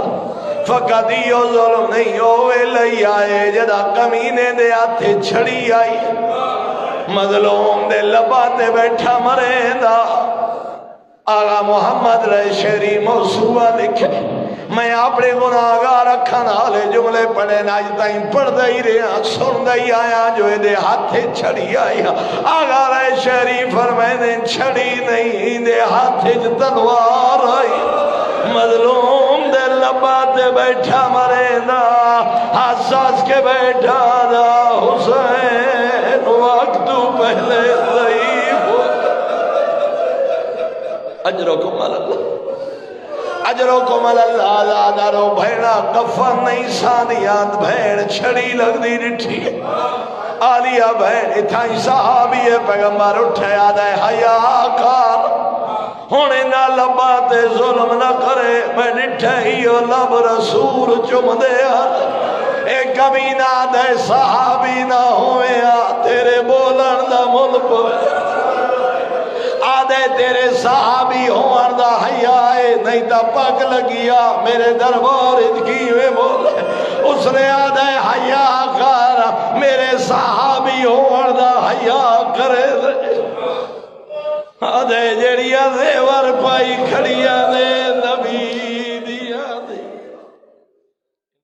فقط یہ ظلم نہیں ہوئے لئی آئے جدا کمینے دے آتے چھڑی آئی، مظلوم دے لباتے بیٹھا مرے دا، آغا محمد رہ شہری موسوعہ لکھے، میں اپنے گناہگار رکھن آلے جملے پڑھے ناج تائیں پڑھ دائی رہا سن دائی آیا جو دے ہاتھے چھڑی آیا، آغا رہ شہری فرمائنے چھڑی نہیں دے ہاتھے تلوار آئی، مظلوم دے لباتے بیٹھا مرے دا، حساس کے بیٹھا دا، حسین وقت پہلے ضعیف ہو، اجرکم علی اللہ، اجرکم علی اللہ، آدھارو بھیڑا کفن نہیں سانیات بھیڑ چھڑی لگ دی نٹھی، آلیہ بھیڑ اتھائی صحابی پیغمبر اٹھے آدھے حیاء کار، ہونے نہ لباتے ظلم نہ کرے، میں نٹھے ہی لب رسول چم دے ایک کمینہ دے صحابی نہ ہوئے تیرے بولن دا ملک آدھے تیرے صحابی ہون دا حیائے نہیں تا پاک لگیا میرے دربار ادکی میں بولے، اس نے آدھے حیاء کا یارا میرے صحابی ہون دا حیا کرے دے جڑیاں زیور پائی کھڑیاں نے